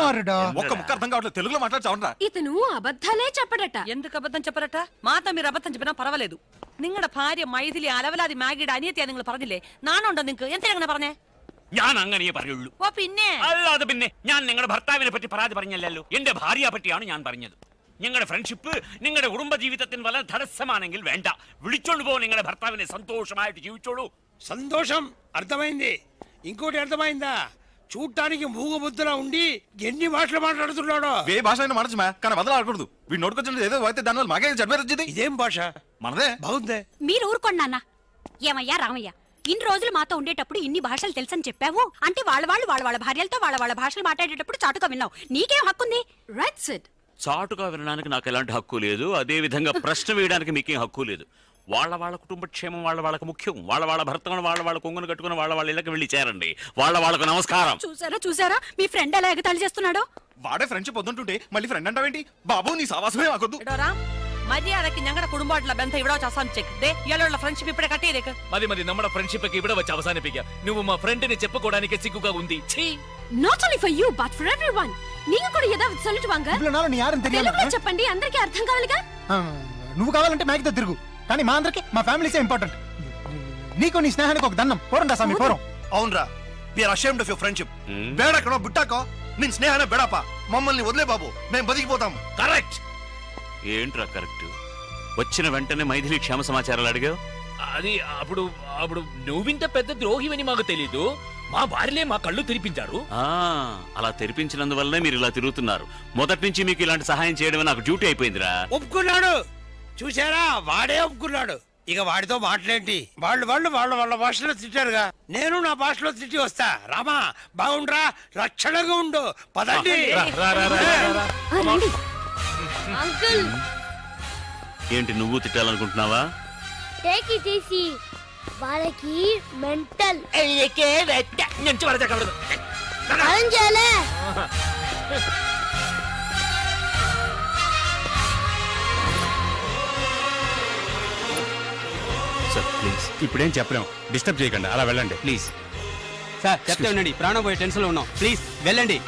ఒక్క ముక్క అర్థం కావట్లేదు. తెలుగులో మాట్లాడచావరా? ఇతను అబద్ధాలే చెప్పడట. ఎందుకు అబద్ధం చెప్పరట? మాతో మీరు అబద్ధం చెప్పినా పర్వాలేదు. നിങ്ങളുടെ ഭാര്യ മൈഥിലി അലവലാതി മാഗിയുടെ അനിയത്തിയാ നിങ്ങൾ പറഞ്ഞില്ലേ? നാണുണ്ടോ നിങ്ങൾക്ക്? എന്തിനാ പറഞ്ഞേ? ഞാൻ അങ്ങനെയേ പറയുള്ളൂ. ഓ പിന്നെ അല്ലാതെ പിന്നെ ഞാൻ നിങ്ങളുടെ ഭർത്താവിനെ പറ്റി പരാതി പറഞ്ഞല്ലോ. എന്റെ ഭാര്യയെ പറ്റിയാണ് ഞാൻ പറഞ്ഞത്. നിങ്ങളുടെ ഫ്രണ്ട്ഷിപ്പ് നിങ്ങളുടെ കുടുംബ ജീവിതത്തിന് വല്ല തടസ്സമാണെങ്കിൽ വേണ്ട, വിളിച്ചോണ്ട് പോ. നിങ്ങളുടെ ഭർത്താവിനെ സന്തോഷമായിട്ട് ജീവിച്ചോളൂ. సంతోషం అర్థమైంది. ఇంకోటి అర్థమైందా? చూడటానికి మూగబుద్ధిలా ఉండి ఎన్ని భాషలు మాట్లాడుతున్నాడో. ఏ భాష అయినా మాట్లాడమా, కానీ వదలాడకూడదు. వీడు నోటుకొచ్చిన ఏదో అయితే దానివల్ల మాకే చెడ్డ వచ్చింది. ఇదేం భాష? మనదే బాగుందే. మీరు ఊరుకోండి నాన్న. ఏమయ్యా రామయ్య, ఇన్ని రోజులు మాతో ఉండేటప్పుడు ఇన్ని భాషలు తెలుసని చెప్పావు అంటే వాళ్ళ భార్యలతో వాళ్ళ భాషలు మాట్లాడేటప్పుడు చాటుగా విన్నావు. నీకేం హక్కుంది? Right Sid. చాటుగా వినడానికి నాకు ఎలాంటి హక్కు లేదు. అదే విధంగా ప్రశ్న వేయడానికి మీకేం హక్కు లేదు. వాళ్ళ కుటుంబ క్షేమం వాళ్ళకి ముఖ్యం. వాళ్ళ భర్తను వాళ్ళ కొంగును కట్టుకుని వాళ్ళ ఇళ్ళకి వెళ్ళి చేరండి. వాళ్ళకు నమస్కారం. చూసారా మీ ఫ్రెండ్ ఎలా ఎగతాళి చేస్తున్నాడో? వాడే ఫ్రెండ్షిప్ వద్దుంటుంటే మళ్ళీ ఫ్రెండ్ అంటావేంటి? బాబు నీ సావాసమే ఆకొద్దు. മര്യാദക്ക് ഞങ്ങളുടെ കുടുംബമായിട്ടുള്ള ബന്ധം ഇവിടെ വെച്ച് അവസാനിച്ചേക്ക്. ഇയാളുള്ള ഫ്രണ്ട്ഷിപ്പ് ఇప్పుడే కట్టేదేక. మరి നമ്മുടെ ఫ్రెండ్షిప్ ఇక్కడ వచ్చి అవసానిపిగా. నువ్వు మా ఫ్రెండ్ ని చెప్పుకోవడానికి సిగ్గుగా ఉంది. Not only for you but for everyone. నీకు కూడా ఏதாவது சொல்லிடுவாங்க. నీ యారని తెలియాలి. తెలుగులో చెప్పండి, అందరికీ అర్థం కావాలిగా. నువ్వు కావాలంటే మ్యాగ్తో తిరుగు, కానీ మా అందరికి మా ఫ్యామిలీసే ఇంపార్టెంట్. నీకు నీ స్నేహానికి ఒక దండం. పోరండా స్వామి పోరం. అవునరా, we are ashamed of your friendship. బేడకనో బుట్టాకో నిన్ స్నేహానే బెడపా. మమ్మల్ని వదిలే బాబు, మేము బతికిపోతాం. కరెక్ట్. ఏంట్రా కరెక్ట్? వచ్చిన వెంటనే మైథిలి క్షేమ సమాచారాలు అడిగావు. అది అప్పుడు నువ్వింత పెద్ద ద్రోహివని మాకు తెలీదు. మా భార్యలే మా కళ్ళు తెరిపించారు. అలా తెరిపించినందువల్లనే మీరు ఇలా తిరుగుతున్నారు. మొదటి నుంచి మీకు ఇలాంటి సహాయం చేయడమే నాకు డ్యూటీ అయిపోయిందిరా. ఒప్పుకున్నాడు. చూసారా, వాడే ఒప్పుకున్నాడు. ఇక వాడితో మాట్లాడేంటి? వాళ్ళ భాషలో తిట్టారుగా, నేను నా భాషలో తిట్టి వస్తా. రామా బాగుండ్రా, రక్షణగా ఉండు. పదండి. అంకుల్, ఏంటి నువ్వు తిట్టాలనుకుంటున్నావా? Take it easy. వాళ్ళకి మెంటల్. Sir please. ఇప్పుడేం చెప్పలేం, డిస్టర్బ్ చేయకండి, అలా వెళ్ళండి ప్లీజ్. సార్ చెప్తే ఉండండి, ప్రాణం పోయే టెన్షన్ లో ఉన్నాం. ప్లీజ్ వెళ్ళండి.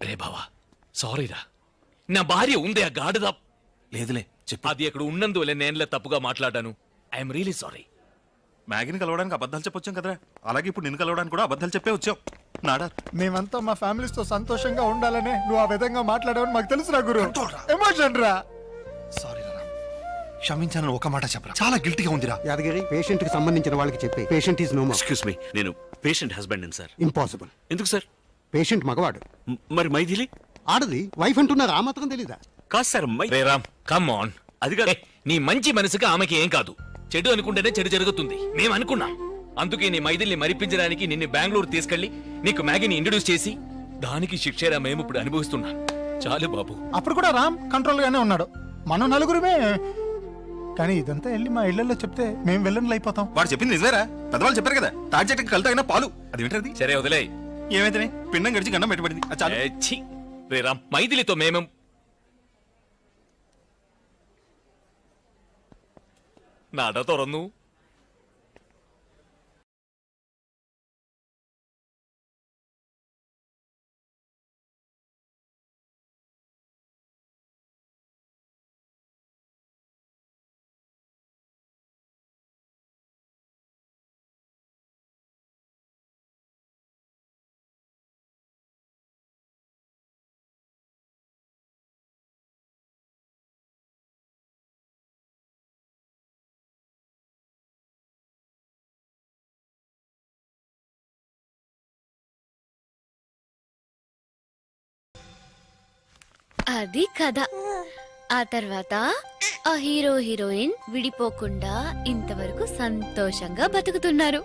రే బావా, సారీరా. నా భార్య ఉందే ఆ గాడిద. లేదులే చెప్పు. అది అక్కడ ఉన్నందువల్ల నేనులే తప్పుగా మాట్లాడాను. I'm really sorry. మ్యాగీని కలవడానికి అబద్ధాలు చెప్పొచ్చాం కదరా, అలాగే ఇప్పుడు నిన్ను కలవడానికి కూడా అబద్ధాలు చెప్పే వచ్చాం. నాడా మేమంతా మా ఫ్యామిలీస్ తో సంతోషంగా ఉండాలనే నువ్వు ఆ విధంగా మాట్లాడావని మాకు తెలుసు రా గురు. ఎమోషన్ రా. సారీ రా, క్షమించానని ఒక మాట చెప్పరా. చాలా గిల్టీగా ఉందిరా. యాదగిరి, పేషెంట్ కి సంబంధించిన వాళ్ళకి చెప్పి patient is no more. Excuse me, నేను పేషెంట్ హస్బెండ్ సార్. ఇంపాసిబుల్. ఎందుకు సార్? పేషెంట్ మగవాడు. మరి మైథిలి ఆడది. వైఫ్ అంటున్నారు, ఆ మాత్రం తెలీదా? కాదు sir. Ray Ram, come on. అది కాదు, నీ మంచి మనసుకి ఆమెకి ఏం కాదు. చెడు అనుకుంటేనే చెడు జరుగుతుంది. మేము అనుకున్నాం. అందుకే నీ మైథిలిని మరిపించడానికి నిన్ను బెంగళూరు తీసుకెళ్లి నీకు మ్యాగీని ఇంట్రడ్యూస్ చేసి దానికి శిక్షేరా మేము ఇప్పుడు అనుభవిస్తున్నాం. చాలు బాబు. అప్పుడు కూడా రామ్ కంట్రోల్ గానే ఉన్నాడు. మనం నలుగురుమే. కానీ ఇదంతా వెళ్ళి మా ఇళ్లలో చెప్తే మేము వెళ్ళని అయిపోతాం. వాడు చెప్పింది నిజమేరా, పెద్దవాళ్ళు చెప్పారు కదా, తాటి చెట్టుకి కలుతాగిన పాలు. అది వింటది. సరే వదిలే. ఏమైతే పిండం గడిచి గండం పెట్టబడింది. రేరా మైథిలితో మేమేం നട തുറന്നു. అది కథ. ఆ తర్వాత ఆ హీరో హీరోయిన్ విడిపోకుండా ఇంతవరకు సంతోషంగా బతుకుతున్నారు.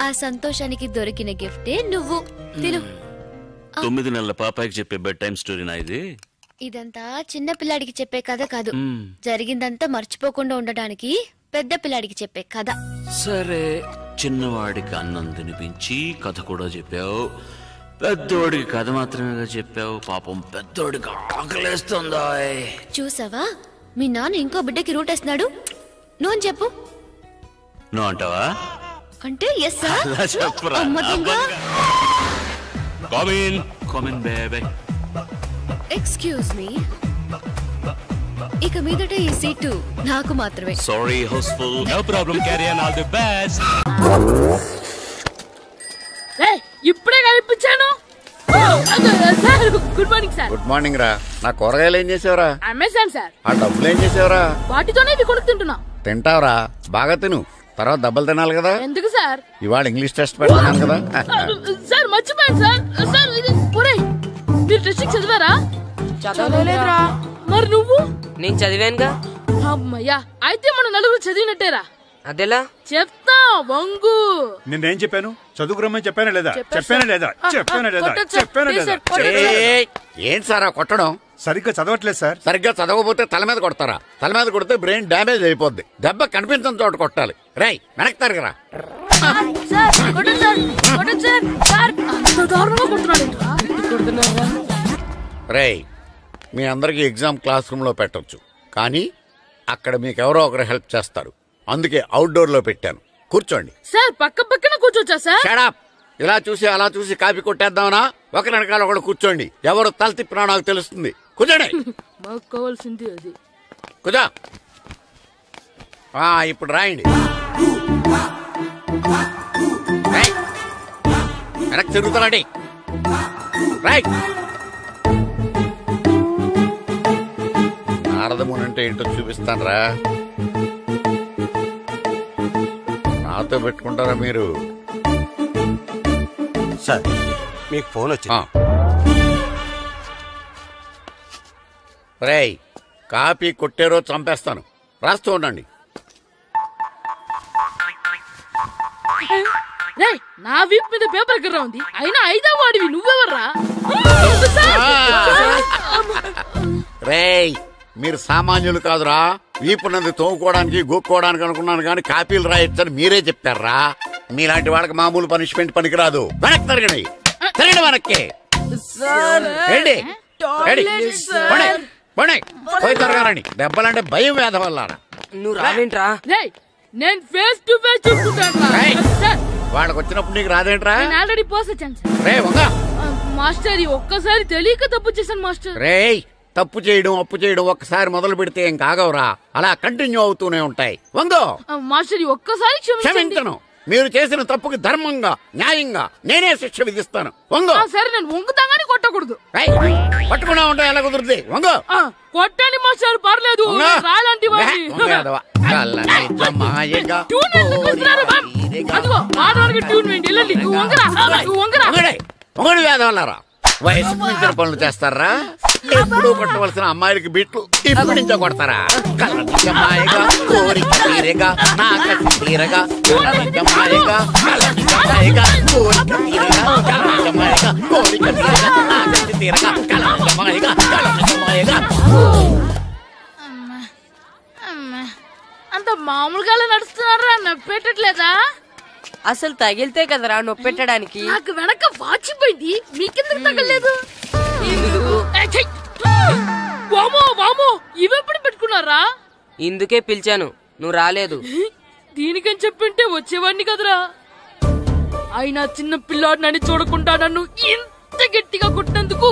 ఆ సంతోషానికి దొరికిన గిఫ్టే నువ్వు తిను. 9 నెలల పాపాయికి చెప్పే బెడ్ టైం స్టోరీనా ఇది? ఇదంతా చిన్న పిల్లాడికి చెప్పే కథ కాదు, జరిగిందంతా మర్చిపోకుండా ఉండడానికి పెద్ద పిల్లాడికి చెప్పే కథ. సరే, చిన్నవాడికి అన్నం తినిపించి కథ కూడా చెప్పావు, పెద్దోడికి కథ మాత్రమే చెప్పావు. పాపం పెద్దోడికి ఆకలేస్తుందా? చూసావా, మీ నాన్న ఇంకో బిడ్డకి రూట్ వేస్తున్నాడు. నువ్వు అని చెప్పు. నువ్వు అంటావా? అంటే ఎస్ సార్. చెప్పురా. ఎక్స్క్యూజ్ మీ, ఇక మీదట ఈ సీటు నాకు మాత్రమే. Sorry houseful. No problem, carry on, all the best. ఇప్పుడే కనిపించాను. Good morning sir. Good morning రా. నా కూరగాయలు ఏం చేసావురా? Amazon sir. ఆ డబ్బులు ఏం చేసావురా? వాటితోనే ఇవి కొనుక్కుంటున్నా. తింటావురా, బాగా తిను, తర్వాత డబ్బులు తినాలి కదా. ఎందుకు సార్? ఇవాళ ఇంగ్లీష్ టెస్ట్ పెడతాను కదా. సార్ మర్చిపోయాను సార్. సార్ ఇది మీరు టెస్టింగ్ చదివారా? చదవలేదురా. మరి నువ్వు? నేను చదివానుగా. అమ్మయ్యా, అయితే మన నలుగురు చదివినట్టేరా. అదెలా? చెప్తా వంగు. నేనేం చెప్పాను? చదువుకురమ్మని చెప్పానా లేదా? చెప్పానా లేదా? చెప్పానా లేదా? చెప్పానా లేదా? ఏంటి సార్ కొట్టడం? సరిగ్గా చదవట్లేదు సార్. సరిగ్గా చదవకపోతే తల మీద కొడతారా? తల మీద కొడితే బ్రెయిన్ డ్యామేజ్ అయిపోద్ది. దెబ్బ కనిపించిన చోట కొట్టాలి. రై వెనక్కి తరగరా. రై, మీ అందరికి ఎగ్జామ్ క్లాస్ రూమ్ లో పెట్టొచ్చు, కానీ అక్కడ మీకు ఎవరో ఒకరు హెల్ప్ చేస్తారు. అందుకే అవుట్డోర్ లో పెట్టాను. కూర్చోండి. సార్ పక్క పక్కన కూర్చోచ్చా సార్? Shut up. ఇలా చూసి అలా చూసి కాపీ కొట్టేద్దామనా? ఒకరి వెనకాల ఒకడు కూర్చోండి. ఎవరు తల తిప్పినా నాకు తెలుస్తుంది. కూర్చోండి. మాకు కావాల్సింది అది. కూర్చో. ఇప్పుడు రాయండి. వెనక్కి తిరుగుతారండి. రైట్. నారదముని అంటే ఏంటో చూపిస్తాను రా. నాతో పెట్టుకుంటారా మీరు? సార్ మీకు ఫోన్ వచ్చింది. రేయ్, కాపీ కొట్టారో చంపేస్తాను. రాస్తూ ఉండండి. నా వీప్ మీద పేపర్ ఎక్కడ ఉంది? అయినా 5వ వాడివి నువ్వెవర్రా? రేయ్, మీరు సామాన్యులు కాదురా. వీపున్నది తోముకోవడానికి గోక్కోవడానికి అనుకున్నాను, కానీ కాపీలు రాయొచ్చని మీరే చెప్పారా. మీలాంటి వాళ్ళకి మామూలు పనిష్మెంట్ పనికిరాదు. వెనక్కి తిరగండి. తిరగండి వెనక్కి. పోయి తిరగారండి. దెబ్బలంటే భయం వేద వల్ల. నువ్వు రావేంట్రా? నేను ఫేస్ టు ఫేస్ చూసుకుంటాను. వాళ్ళకి వచ్చినప్పుడు నీకు రాదేంట్రా? నేను ఆల్రెడీ పోస్ వచ్చాను సార్. రే వంగా. మాస్టర్ ఒక్కసారి తెలియక తప్పు చేశాను మాస్టర్. రేయ్, తప్పు చేయడం అప్పు చేయడం ఒక్కసారి మొదలు పెడితే ఏం కాగవరా, అలా కంటిన్యూ అవుతూనే ఉంటాయి. వందో. మాస్టర్ ఒక్కసారి క్షమించను. మీరు చేసిన తప్పుకి ధర్మంగా న్యాయంగా నేనే శిక్ష విధిస్తాను. వంగో. సరే, నేను వంగుతాగానే కొట్టకూడదు. పట్టుకున్నా ఉంటా ఎలా కుదురుతుంది? వంగో. కొట్టండి మాస్టర్, పర్లేదు. రాలాంటి ఒకటి వేదవల్లారా. వయసుకు మించిన పనులు చేస్తారా? ఎప్పుడూ కొట్టవలసిన అమ్మాయిలకి బిట్లు ఇప్పుడు నుంచో కొడతారా? కలనిజమాయగా కోరిక తీరగా నా కసి తీరగా కలనిజమాయగా కలనిజమాయగా కోరిక తీరగా కలనిజమాయగా కోరిక తీరగా నా కసి తీరగా కలనిజమాయగా కలనిజమాయగా. అంత మామూలుగా నడుస్తున్నారా? నప్పెట్టట్లేదా? అసలు తగిలితే కదరా నొప్పెట్టడానికి. నాకు వెనక వాచిపోయింది, మీకెందుకు తగలేదు? వామో వామో, ఇవెప్పుడు పెట్టుకున్నారా? ఇందుకే పిలిచాను, నువ్వు రాలేదు. దీనికని చెప్పింటే వచ్చేవాడిని కదరా. అయినా చిన్న పిల్లాడినని చూడకుండా నన్ను ఇంత గట్టిగా కొట్టినందుకు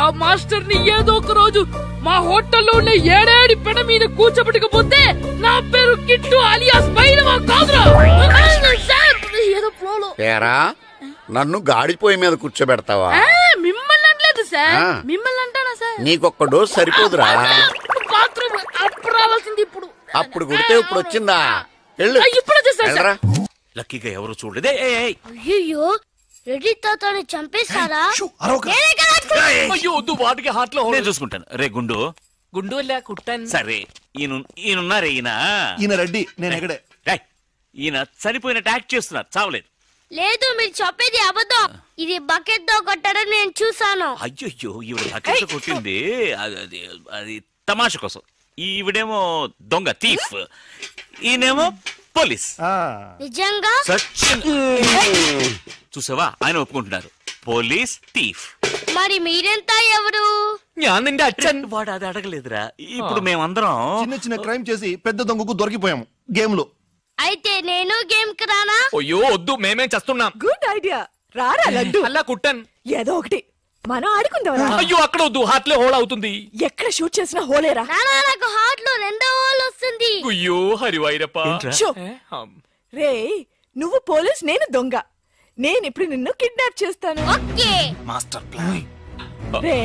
ఆ మాస్టర్ ని ఏదో ఒక రోజు మా హోటల్లో ఉన్న 7 పెడ మీద కూర్చోబెట్టకపోతే నా పేరు కిట్టు అలియాస్ బైరవా కాదురా. ఏదో ఫ్లోలో పేరా నన్ను గాడిపోయి మీద కూర్చోబెడతావా? మిమ్మల్ని అనలేదు సార్, మిమ్మల్ని అంటానా సార్? నీకొక్క డోస్ సరిపోదురా? బాత్రూమ్ అప్పుడు రావాల్సింది ఇప్పుడు. అప్పుడు కొడితే ఇప్పుడు వచ్చిందా? వెళ్ళు. ఇప్పుడు వచ్చేసా. లక్కీగా ఎవరు చూడలేదే. అయ్యో, రెడ్డి తాతని చంపేశారా? అయ్యో వద్దు, వాటికి హార్ట్లో నేను చూసుకుంటాను. రే గుండు గుండు కుట్టాను. సరే ఈయనున్నారే, ఈయన రెడ్డి, నేను ఎక్కడే. ఈయన చనిపోయినట్టు యాక్ట్ చేస్తున్నారు, చావలేదు. లేదు, మీరు చెప్పేది అబద్ధం. ఇది బకెట్ తో కొట్టడం నేను చూసాను. అయ్యో, ఈవిడ బకెట్ తో కొట్టింది అది తమాషా కోసం. ఈవిడేమో దొంగ, థీఫ్. ఈయనేమో పోలీస్. నిజంగా చూసావా, ఆయన ఒప్పుకుంటున్నారు, పోలీస్ థీఫ్. మరి మీరెంత ఎవరు? వాడు అది అడగలేదురా. ఇప్పుడు మేమందరం చిన్న చిన్న క్రైమ్ చేసి పెద్ద దొంగకు దొరికిపోయాము గేమ్ లో. అయితే నేను గేమ్ కి రానా? అయ్యో వద్దు, మేమేం చేస్తున్నాం. గుడ్ ఐడియా, రారా లడ్డు. అలా కుట్టాను. ఏదో ఒకటి మనం ఆడుకుందాం. అయ్యో అక్కడ వద్దు, హార్ట్ లో హోల్ అవుతుంది. ఎక్కడ షూట్ చేసినా హోలేరా? నాకు హార్ట్ లో 2వ హోల్ వస్తుంది. అయ్యో హరివైరప్ప. రే, నువ్వు పోలీస్, నేను దొంగ. నేను ఇప్పుడు నిన్ను కిడ్నాప్ చేస్తాను. ఓకే. Master plan. రే,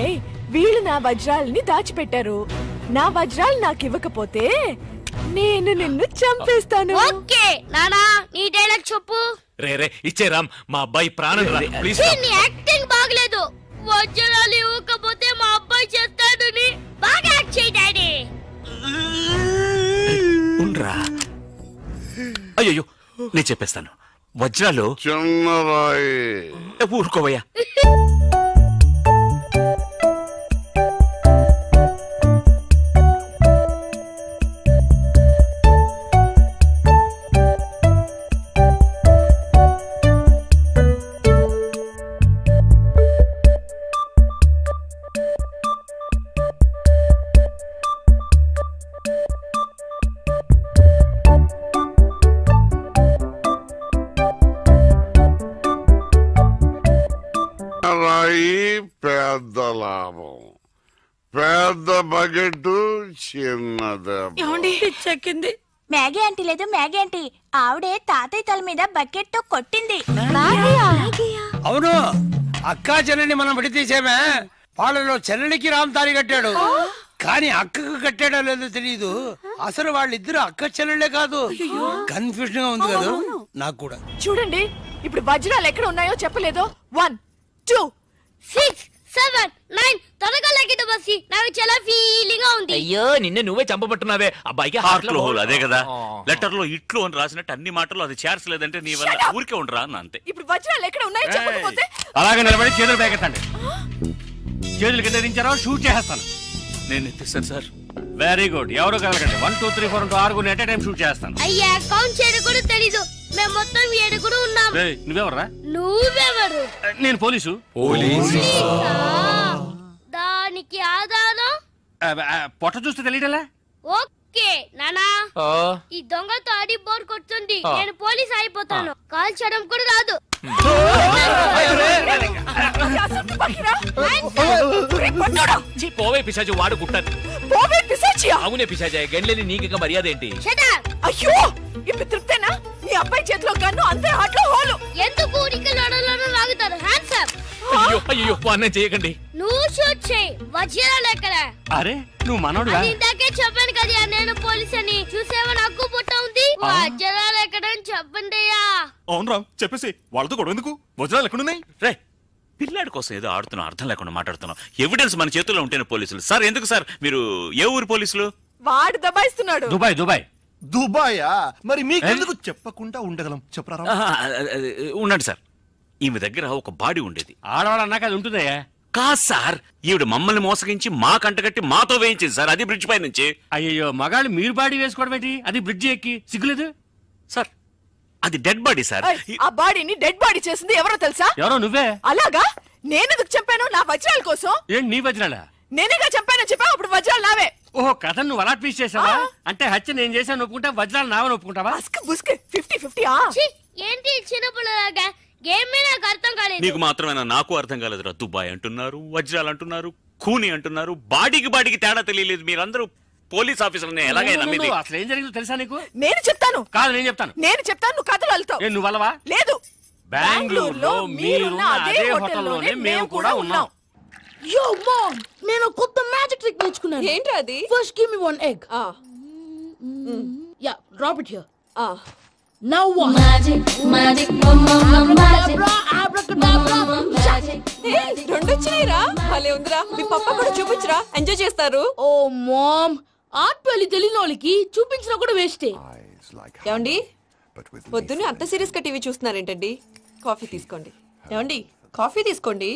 వీళ్ళు నా వజ్రాలని దాచిపెట్టారు. నా వజ్రాలు నాకు ఇవ్వకపోతే నేను నిన్ను చంపేస్తాను. ఓకే నానా, నీ డైలాగ్ చెప్పు. రే ఇచ్చే రామ్, మా అబ్బాయి ప్రాణం రా ప్లీజ్. నీ యాక్టింగ్ బాగలేదు. వజ్రాలు ఇవ్వకపోతే మా అబ్బాయి చేస్తాడు. బాగా యాక్ట్ చేయి డాడీ. ఉండ్రా. అయ్యో, నేను చెప్పేస్తాను. వజ్రాలు చిన్నరాయి. ఊరుకోవయ్యా. పెద్ద లాభం, పెద్ద బకెట్, చిన్నది. చెక్కింది. మ్యాగీ ఆంటీ లేదు, మ్యాగీ ఆంటీ ఆవిడే తాతయ్య తల మీద బకెట్ తో కొట్టింది. అవును, అక్కా చెల్లెని మనం విడితీసేమే. వాళ్ళలో చెల్లెలికి రామ్ తాళి కట్టాడు, కానీ అక్కకు కట్టాడో లేదో తెలియదు. అసలు వాళ్ళిద్దరు అక్క చెల్లెళ్ళే కాదు. కన్ఫ్యూజన్ గా ఉంది కదా నాకు కూడా. చూడండి, ఇప్పుడు వజ్రాలు ఎక్కడ ఉన్నాయో చెప్పలేదు. 1 2 6 7 9 త్వరగా లెక్కిట బస్సి. నాకు చాలా ఫీలింగ్ గా ఉంది. అయ్యో, నిన్నే నువ్వే చంపబట్టున్నావే. అబ్బాయికి హార్ట్ లో హోల్. అదే కదా, లెటర్ లో ఇట్లు అని రాసినట్టు అన్ని మాటలు అది చేర్చలేదంటే నీ వల్ల ఊరికే ఉండరా అన్న అంతే. ఇప్పుడు వజ్రాలు ఎక్కడ ఉన్నాయో చెప్పకపోతే అలాగే నిలబడి చేతులు పేకెత్తండి. చేతులు కింద దించారో షూట్ చేస్తాను. నేను ఎత్తిస్తాను సార్. Very good. ఎవరు కలగండి. 1 2 3 4 6 ఎట్ టైం షూట్ చేస్తాను. అయ్యా, కౌంట్ చేయడం కూడా తెలీదు. మేము మొత్తం 7 ఉన్నాం. నువ్వెవర్రా? నువ్వెవరు? నేను పోలీసు. దానికి ఆధారం పొట్ట చూస్తే తెలియటలా? ఓకే నానా, ఈ దొంగతో ఆడి బోర్ కొడుతుంది. నేను పోలీస్ అయిపోతాను. కాల్ చేయడం కూడా రాదు. పోవే పిశాచి, వాడు కుట్టాను. అవునే పిశాచి, గండ్లేని నీకు మర్యాద ఏంటి? అయ్యో, ఇప్పుడు తృప్తేనా? నీ అబ్బాయి చేతిలో గన్ను, అంతే హార్ట్ లో హోలు. ఎందుకు ఊరికి లడలను లాగుతారు? Hands up. అయ్యో అన్నం చేయకండి. నువ్వు షూట్ చేయి. వజ్రాలు ఎక్కడ? అరే, నువ్వు మనోడు. ఇందాకే చెప్పాను కదా నేను పోలీస్ అని. చూసేవా, నాకు పుట్ట ఉంది. వజ్రాలు ఎక్కడ చెప్పండి అయ్యా. అవును రామ్, చెప్పేసి వాళ్ళతో గొడవ ఎందుకు? వజ్రాలు ఎక్కడున్నాయి? రే, పిల్లాడి కోసం ఏదో ఆడుతున్నాం, అర్థం లేకుండా మాట్లాడుతున్నాం. ఎవిడెన్స్ మన చేతుల్లో ఉంటేనే పోలీసులు. సార్ ఎందుకు సార్ మీరు ఏ ఊరు పోలీసులు? వాడు దబాయిస్తున్నాడు. దుబాయ్. దుబాయా? మరి మీకెందుకు చెప్పకుండా ఉండగలం? చెప్పరా. ఉండండి సార్, ఈమె దగ్గర ఒక బాడీ ఉండేది. ఆడవాళ్ళు అన్నాక అది ఉంటుందయ్యా. కాదు సార్, ఈవిడ మమ్మల్ని మోసగించి మా కంటగట్టి మాతో వేయించింది సార్. అది బ్రిడ్జ్ పై నుంచి. అయ్యో, మగాళ్ళు మీరు బాడీ వేసుకోవడం ఏంటి? అది బ్రిడ్జి ఎక్కి సిగ్గులేదు సార్. అది డెడ్ బాడీ సార్. ఆ బాడీని డెడ్ బాడీ చేసింది ఎవరో తెలుసా? ఎవరో నువ్వే. అలాగా? నేనెందుకు చంపాను? నా వజ్రాల కోసం. ఏంటి నీ వజ్రాలా? నేనేగా చంపాను చెప్పావు, అప్పుడు వజ్రాలు నావే. ఓహో, కథ నువ్వు అలా ట్వీస్ట్ చేసావా? అంటే హత్య నేను చేశాను ఒప్పుకుంటా, వజ్రాలు నావని ఒప్పుకుంటావా? 50-50. ఏంటి చిన్నపిల్లలాగా గేమ్ మీద నాకు అర్థం కాలేదు. నీకు మాత్రమేనా? నాకు అర్థం కాలేదురా. దుబాయ్ అంటున్నారు, వజ్రాలు అంటున్నారు, కూని అంటున్నారు, బాడీకి తేడా తెలియలేదు. మీరందరూ పోలీస్ ఆఫీసర్ని ఎలాగైనా నమ్మింది. అసలు ఏం జరిగిందో తెలుసా నీకు? నేను చెప్తాను. కాదు, నేను చెప్తాను. నువ్వు కథలు అల్లుతావు. నువ్వు అలవా? లేదు. బెంగళూరులో మీరున్న అదే హోటల్లోనే మేము కూడా ఉన్నాం. యో మామ్, నేను కొత్త మ్యాజిక్ ట్రిక్ నేర్చుకున్నాను. ఏంట్రా అది? First give me one egg. Yeah, drop it here. Now what? Magic రెండు వచ్చినాయిరా. భలే ఉందిరా. మీ పప్ప కూడా చూపించరా, ఎంజాయ్ చేస్తారు. ఓ మామ్, ఆర్ట్ పెళ్లి తెలియని వాళ్ళకి చూపించినా కూడా వేస్టే. ఏమండి, పొద్దున్నే అంత సీరియస్ గా టీవీ చూస్తున్నారేంటండి? కాఫీ తీసుకోండి. ఏమండి, కాఫీ తీసుకోండి.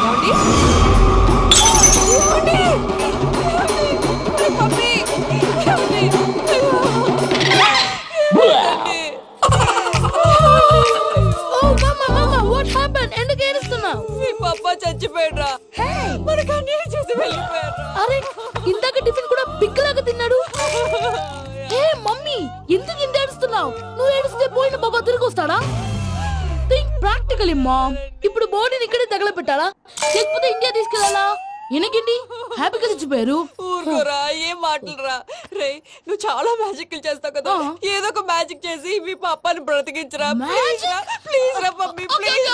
ఏమండి, ఎందుకు ఏడుస్తున్నావు? మీ పప్ప చచ్చిపోయాడురా. మనకు అన్యాయం చేసి వెళ్ళిపోయాడు. అరే, ఇందాక టిఫిన్ కూడా పిక్కలాగా తిన్నాడు. హే మమ్మీ, ఎందుకు ఇంత ఏడుస్తున్నావు? నువ్వు ఏడిస్తే పోయిన బాబా తిరిగి వస్తాడా? Think practically mom. ఇప్పుడు బాడీని ఇక్కడే తగలబెట్టాలా లేకపోతే ఇండియా తీసుకెళ్లాలా? ఎనకండి హ్యాపీగా చచ్చిపోయారు. ఊరుకోరా, ఏం మాటలురా. రే, నువ్వు చాలా మ్యాజిక్ చేస్తావు కదా, ఏదో ఒక మ్యాజిక్ చేసి మీ పాపాని బ్రతికించరా. ప్లీజ్ రా మమ్మీ, ప్లీజ్.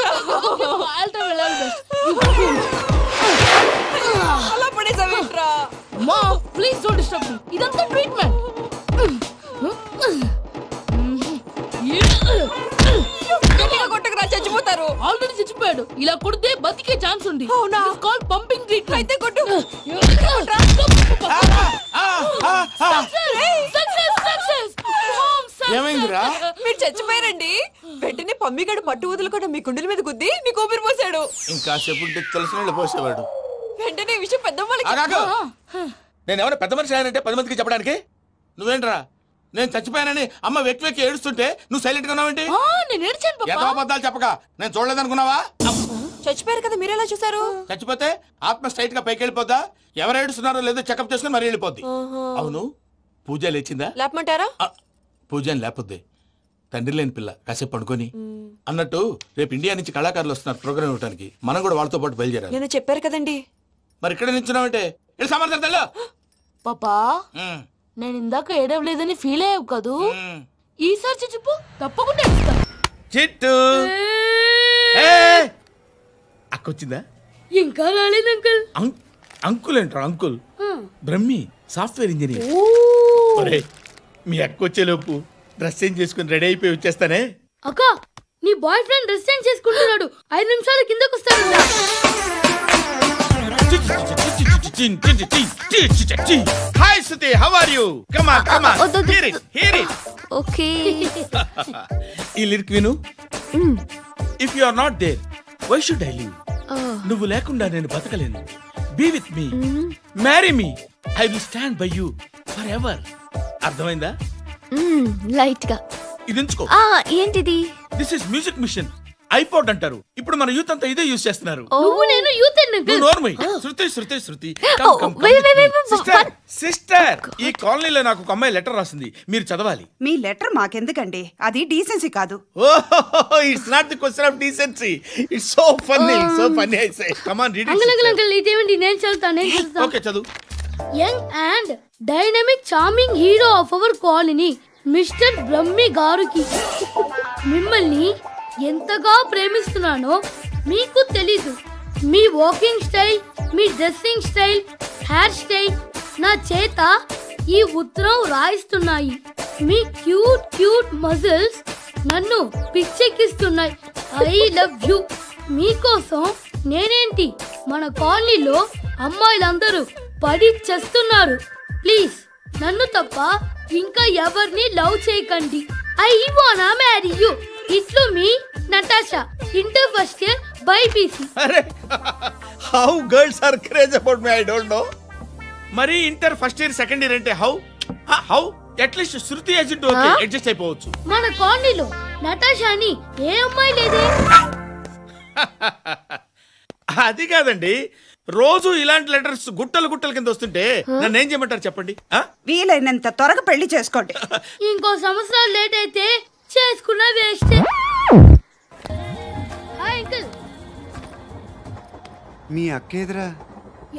అలా పడేసావేంట్రా? Mom please don't disturb me. ఇదంతా ట్రీట్మెంట్. కొట్టకరా, చచ్చిపోతారు. ఆల్రెడీ చచ్చిపోయాడు. ఇలా కొడితే బతికే ఛాన్స్ ఉంది. అవునా? Call pumping treatment. అయితే కొట్టు. ఏమైందిరా? మీరు చచ్చిపోయారండి. వెంటనే పమ్మిగాడు పట్టు వదులుకుండా మీ గుండెల మీద గుద్ది మీకు ఊపిరి పోసాడు. ఇంకా సేపు తెలిసిన పోసేవాడు. వెంటనే ఈ విషయం పెద్దవాళ్ళకి. నేను ఎవరైనా పెద్ద మనిషి ఆయనంటే 10 మందికి చెప్పడానికి. నువ్వేంట్రా నేను చచ్చిపోయానని అమ్మ వెక్కి వెక్కి ఏడుస్తుంటే నువ్వు సైలెంట్ గా ఉన్నావేంటి? ఎంత అబద్ధాలు చెప్పక నేను చూడలేదనుకున్నావా? చచ్చిపోయారు కదా, మీరెలా చూసారు? చచ్చిపోతే ఆత్మ స్ట్రైట్ గా పైకి వెళ్ళిపోద్దా? ఎవరు ఏడుస్తున్నారో లేదో చెకప్ చేసుకుని మరీ వెళ్ళిపోద్ది. అవును, పూజ లేచిందా? లేపమంటారా? పూజ అని లేకపోద్ది. తండ్రి లేని పిల్ల, కాసేపు పడుకొని. అన్నట్టు రేపు ఇండియా నుంచి కళాకారులు వస్తున్నారు ప్రోగ్రామ్ ఇవ్వడానికి. మనం కూడా వాళ్ళతో పాటు బయలుదేరాలి. నేను చెప్పారు కదండి. మరి ఇక్కడ నించున్నావంటే సమాధానం. పాపా, నేను ఇందాక ఏడవలేదని ఫీల్ అయ్యావు కదూ? ఈసారి చచ్చిపో, తప్పకుండా ఏడుస్తా. చిట్టు అక్కొచ్చిందా? ఇంకా రాలేదు అంకుల్. అంకుల్ ఏంట్రా? Uncle Brahmi, software engineer. మీ అక్కొచ్చేలోపు డ్రెస్ చేంజ్ చేసుకుని రెడీ అయిపోయి వచ్చేస్తానే. అక్క, నీ బాయ్ ఫ్రెండ్ డ్రెస్ చేంజ్ చేసుకుంటున్నాడు. 5 నిమిషాలు కిందకు వస్తాడు. Hi Suti, how are you? Come on, come on. Hear it, hear it. Okay. ఈ లిరిక్ విను. If you are not there, why should I live? నువ్వు లేకుండా నేను బతకలేను. Be with me. Marry me. I will stand by you forever. అర్థమైందా? Light గా ఇది ఉంచుకో. ఏంటిది? This is music machine. IPod అంటారు. ఇప్పుడు మన యూత్ అంతా ఇదే యూజ్ చేస్తున్నారు. నువ్వు నేను యూత్ శృతి సిస్టర్, ఈ కాలనీలో నాకు ఒక అమ్మాయి లెటర్ రాసింది, మీరు చదవాలి. మీ లెటర్ మాకెందుకండి, అది డీసెన్సీ కాదు. It's not the question of decency. It's so funny, so funny. I say come on read it. Uncle ఇదేంటి? నేను చదువుతాను. ఓకే, చదువు. Young and dynamic charming hero of our colony mister Brahmi గారికి మిమ్మల్ని ఎంతగా ప్రేమిస్తున్నానో మీకు తెలీదు. మీ వాకింగ్ స్టైల్, మీ డ్రెస్సింగ్ స్టైల్, హెయిర్ స్టైల్ నా చేత ఈ ఉత్తరం రాయిస్తున్నాయి. మీ క్యూట్ క్యూట్ మజిల్స్ నన్ను పిచ్చెక్కిస్తున్నాయి. I love you. మీకోసం నేనేంటి, మన కాలనీలో అమ్మాయిలందరూ పడి చేస్తున్నారు. ప్లీజ్ నన్ను తప్ప ఇంకా ఎవరిని లవ్ చేయకండి. ఐ వానా మ్యారీ యూ. ఇట్లు మీ Natasha, inter first year BiPC. అరే, how girls are crazy about me I don't know. మరి inter first year second year అంటే how? How at least Shruti agent okay adjust అయిపోవచ్చు. మన కాలనీలో నటాషా అని ఏ అమ్మాయి లేదే. అది కాదండి, రోజు ఇలాంటి లెటర్స్ గుట్టలు గుట్టల కింద వస్తుంటే నన్ను ఏం చేయమంటారు చెప్పండి? వీలైనంత త్వరగా పెళ్లి చేసుకోండి. ఇంకో సంవత్సరాలు లేట్ అయితే చేసుకున్నా వేస్ట్. Hi uncle. మీ అక్క ఎదురా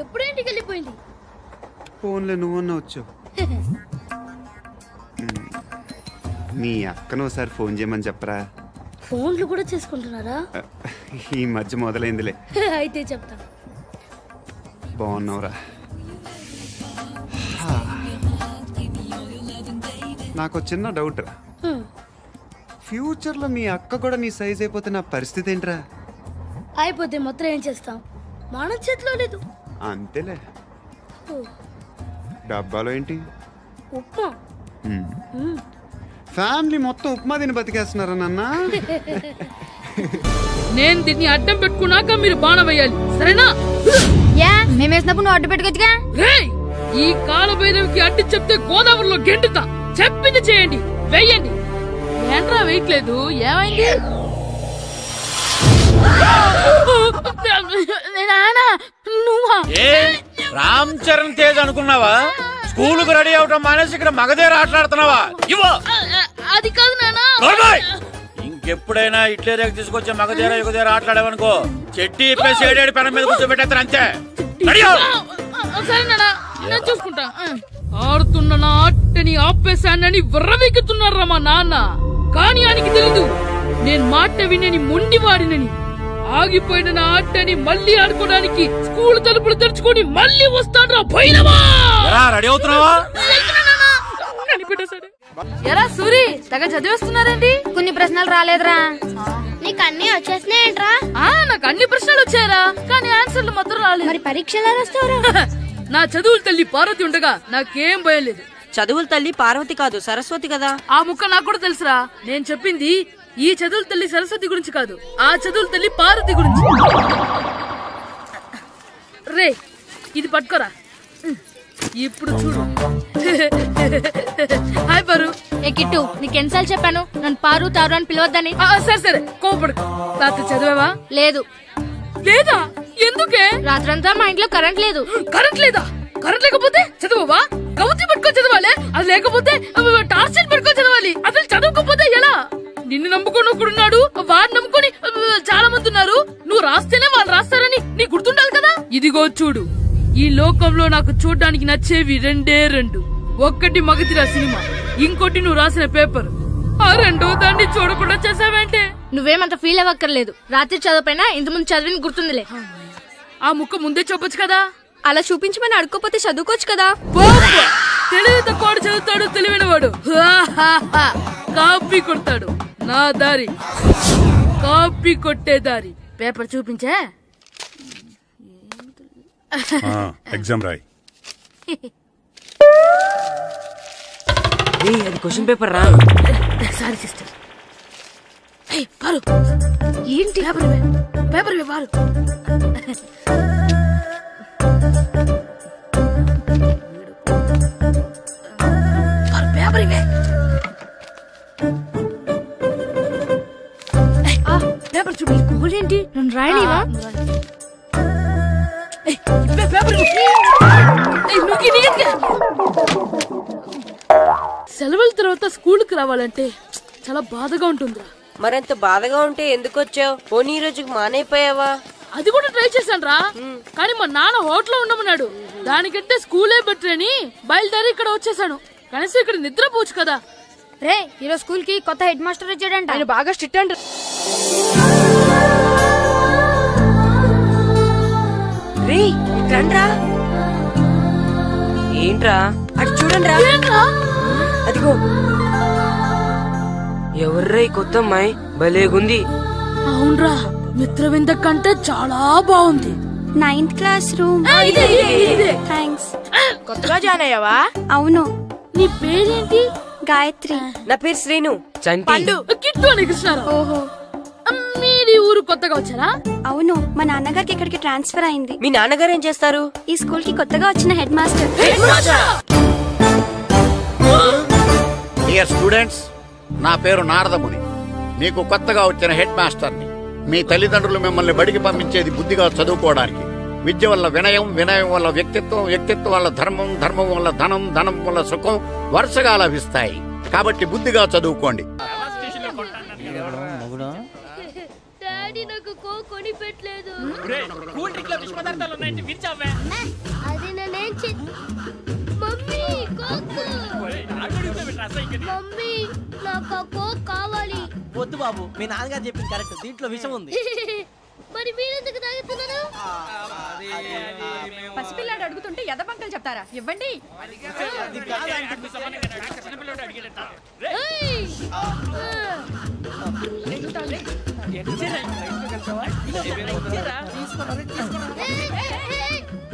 ఎప్పుడు ఇంటికి వెళ్ళిపోయింది? ఫోన్లో నువ్వన్నా వచ్చావు. మీ అక్కను ఒకసారి ఫోన్ చేయమని చెప్పరా. ఫోన్లు కూడా చేసుకుంటున్నారా? ఈ మధ్య మొదలైందిలే. అయితే చెప్తా. బాగున్నావురా. నాకు చిన్న డౌట్ రా, ఫ్యూచర్లో మీ అక్క కూడా నీ సైజ్ అయిపోతే నా పరిస్థితి ఏంట్రా? అయిపోతే మొత్తం ఏం చేస్తాం, మన చేతిలో లేదు. అంతేలే. డబ్బాలో ఏంటి? ఉప్మా. ఫ్యామిలీ మొత్తం ఉప్మా తిని బతికేస్తున్నారా నాన్న? నేను దీన్ని అడ్డం పెట్టుకున్నాక మీరు బాణం వేయాలి, సరేనా? మేమేసినప్పుడు నువ్వు అడ్డు పెట్టుకోవచ్చుగా. ఈ కాలభైరవికి అడ్డు చెప్తే గోదావరిలో గెంటుతా. చెప్పింది చేయండి, వెయ్యండి. ఏంట్రా వెయ్యట్లేదు, ఏమైంది? రామ్ చరణ్ తేజ్ అనుకున్నావా? స్కూలుకు రెడీ అవటం మానేసి ఇక్కడ మగధేర ఆటలాడుతున్నావా? అది కాదు నానా. ఇంకెప్పుడైనా ఇట్లే రేపు తీసుకొచ్చే మగధేర యుగధేర ఆటలాడేవనుకో చెట్టి ఇప్పేసి ఏడేడు పెనం మీద కూర్చోబెట్టేస్తారు అంతే. సరే నానా, నేను చూసుకుంటా. ఆడుతున్న నా ఆటని ఆపేశానని విర్రవీగుతున్నారా మా నాన్న. కానీ ఆయనకి తెలీదు నేను మాట వినని మొండివాడినని. ఆగిపోయిన నా ఆటని మళ్ళీ ఆడుకోవడానికి స్కూల్ తలుపులు తెరుచుకొని మళ్ళీ వస్తాడ్రా భైరవా. రెడీ అవుతున్నావా? ఎరా సూరి, తెగ చదివేస్తున్నారండి. కొన్ని ప్రశ్నలు రాలేదురా. నీకు అన్ని వచ్చేసినాయంట్రా? నాకు అన్ని ప్రశ్నలు వచ్చాయరా, కానీ ఆన్సర్లు మాత్రం రాలేదు. మరి పరీక్షలు రాస్తావురా? నా చదువుల తల్లి పార్వతి ఉండగా నాకేం భయం లేదు. చదువుల తల్లి పార్వతి కాదు, సరస్వతి కదా. ఆ ముక్క నాకు కూడా తెలుసురా. నేను చెప్పింది ఈ చదువుల తల్లి సరస్వతి గురించి కాదు, ఆ చదువుల తల్లి పార్వతి గురించి. రే, ఇది పట్టుకోరా. ఇప్పుడు చూడు. హాయ్ పారు. ఏ కిట్టు, నీకెన్నిసార్లు చెప్పాను నన్ను పారు తారు అని పిలవద్దని? సరే సరే, కోపడుకో. రాత్రి చదివావా? లేదు. లేదా? ఎందుకే? రాత్రంతా మా ఇంట్లో కరెంట్ లేదు. కరెంట్ లేదా? కరెంట్ లేకపోతే చదవవా? కవతి పెట్టుకొని చదవాలి. అది లేకపోతే టార్చ్ పెట్టుకొని చదవాలి. అసలు చదవకపోతే ఎలా? నిన్ను నమ్ముకొని ఒకడున్నాడు, వాడిని నమ్ముకొని చాలా మంది ఉన్నారు. నువ్వు రాస్తేనే వాళ్ళు రాస్తారని నీకు గుర్తుండాలి కదా. ఇదిగో చూడు, ఈ లోకంలో నాకు చూడడానికి నచ్చేవి రెండే రెండు. ఒక్కటి మగధిరా సినిమా, ఇంకోటి నువ్వు రాసిన పేపర్. ఆ రెండో దాన్ని చూడకుండా చేసావేంటే? నువ్వేమంత ఫీల్ అవ్వక్కర్లేదు. రాత్రి చదవపోయినా ఇంతకుముందు చదివిన గుర్తుందిలే. ఆ ముక్క ముందే చెప్పొచ్చు కదా. అలా చూపించమని అడుక్కోపోతే చదువుకోవచ్చు కదా. తెలివి తక్కువ చదువుతాడు, తెలివైన వాడు కాపీ కొడతాడు. నా దారి కాపీ కొట్టే దారి. పేపర్ చూపించే. ఎగ్జామ్ రాయి. అది క్వశ్చన్ పేపర్ రా. Sorry sister. పారు, ఏంటి పేపర్ పారు. పేపర్ ఇవే. పేపర్ చూడు. గోల్ ఏంటి? నన్ను రాయలేవా? సెలవుల తర్వాత స్కూల్కి రావాలంటే చాలా బాధగా ఉంటుందిరా. మరింత బాధగా ఉంటే ఎందుకు వచ్చావు? పోనీ ఈ రోజుకి మానైపోయావా? అది కూడా ట్రై చేశాను రా, కానీ మా నాన్న హోటల్లో ఉండమన్నాడు. దానికంటే స్కూలే బెటర్ అని బయలుదేరి ఇక్కడ వచ్చేసాను. కనీసం ఇక్కడ నిద్రపోవచ్చు కదా. రే, ఈరోజు స్కూల్ కి కొత్త హెడ్ మాస్టర్ వచ్చాడంట. ఆయన బాగా స్ట్రిక్ట్ అంట. రే, రండ్రా. ఏంట్రా అటు చూడండి రా. అదిగో ఎవర్రా ఈ కొత్త అమ్మాయి? భలేగుంది. అవునరా, మిత్రవింద కంటే చాలా బాగుంది. 9th class room. థ్యాంక్స్. కొత్తగా జాయిన్ అయ్యావా? అవును. నీ పేరేంటి? గాయత్రి. నా పేరు శ్రీను. పండు. కిట్టు అని కృష్ణారావు. ఓహో, మీది ఊరు కొత్తగా వచ్చారా? అవును, మా నాన్నగారికి ఇక్కడికి ట్రాన్స్ఫర్ అయింది. మీ నాన్నగారు ఏం చేస్తారు? ఈ స్కూల్ కి కొత్తగా వచ్చిన హెడ్ మాస్టర్. డియర్ స్టూడెంట్స్, నా పేరు నారదముని. మీకు కొత్తగా వచ్చిన హెడ్ మాస్టర్ని. మీ తల్లిదండ్రులు మిమ్మల్ని బడికి పంపించేది బుద్ధిగా చదువుకోవడానికి. విద్య వల్ల వినయం, వినయం వల్ల వ్యక్తిత్వం, వ్యక్తిత్వం వల్ల ధర్మం, ధర్మం వల్ల ధనం, ధనం వల్ల సుఖం వరుసగా లభిస్తాయి. కాబట్టి బుద్ధిగా చదువుకోండి. డాడీ నాకు కోక్ కొని పెట్టలేదు. అది నేనేం మమ్మీ కోక్. మమ్మీ నాకు కోక్ కావాలి. వద్దు బాబు, మీ నాన్నగారు చెప్పింది కరెక్ట్, దీంట్లో విషయం ఉంది. మరి మీరెందుకు తాగుతున్నారు? పసిపిల్లాడు అడుగుతుంటే ఎదబంకలు చెప్తారా? ఇవ్వండి.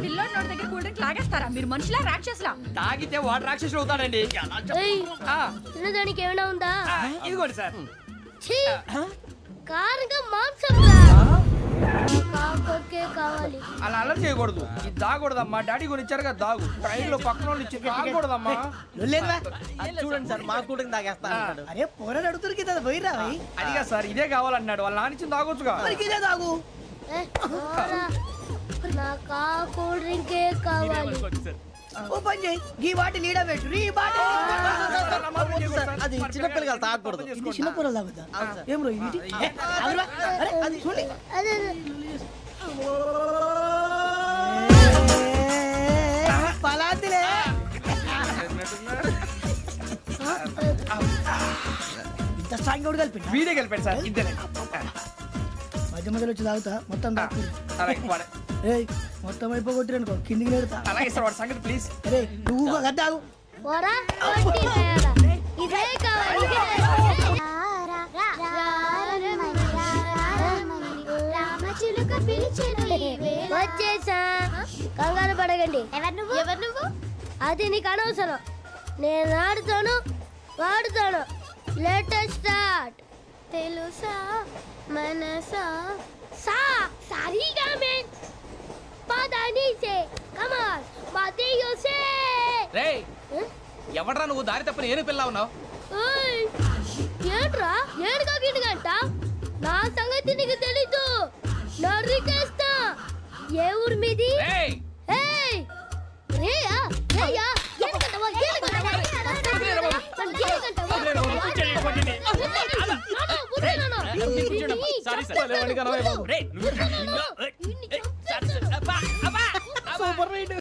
పిల్లోడి నోటి దగ్గర కూల్ డ్రింక్ లాగేస్తారా? మీరు మనుషులా రాక్షసులా? తాగితే వాడు రాక్షసులు అవుతాడండి. తినడానికి ఏమైనా ఉందా? ఇదిగోండి సార్. కారంగా మాంసం కావాలి. అలా అల్లరి చేయకూడదు. ఇది దాగకూడదమ్మా. డాడీ కొని ఇచ్చారు కదా, దాగు. ట్రైన్ లో పక్కన వాళ్ళు ఇచ్చి దాగకూడదమ్మా. చూడండి సార్, మా కూడా తాగేస్తా. అరే పోరాడు అడుగుతారు కదా, పోయిరా. అదిగా సార్, ఇదే కావాలన్నాడు. వాళ్ళ నానిచ్చింది తాగొచ్చుగా. ఇదే తాగు. నాకు కూల్ డ్రింకే కావాలి. ఓ పని చేయి, ఈ బాటి లీడ పెట్టు. అది చిన్నపిల్లలు తాగకూడదు. ఇది చిన్నపిల్లలు తాగుతా. ఏం రో ఇది? అది చూడండి. పలాతిలే. ఇంత స్ట్రాంగ్ కూడా కలిపి వీడే కలిపాడు సార్. ఇద్దరే మధ్య మధ్యలో వచ్చి తాగుతా. మొత్తం మొత్తం అయిపోగొట్టిరనుకో, కిందికి నేడుతా. అలాగే సార్, వాడు సంగతి ప్లీజ్. అరే నువ్వు గద్దాగు. ఇదే కావాలి. వచ్చేసా, కంగారు పడగండి. ఎవరు నువ్వు? అది నీకు అనవసరం. నేను ఆడుతాను, వాడుతాను. Let start. తెలుసా మనసా సా సారీగా మే పదాని సే కమాన్ మాదేయో సే. రేయ్, ఎవడ్రా నువ్వు? దారి తప్పని ఏను పిల్ల ఉన్నావు? ఏంట్రా ఏడుగా గిడుగంట? నా సంగతి నీకు తెలీదు. నరికేస్తా. ఏ ఊరు మీది? రేయా రేయా ఏనుగంటవా?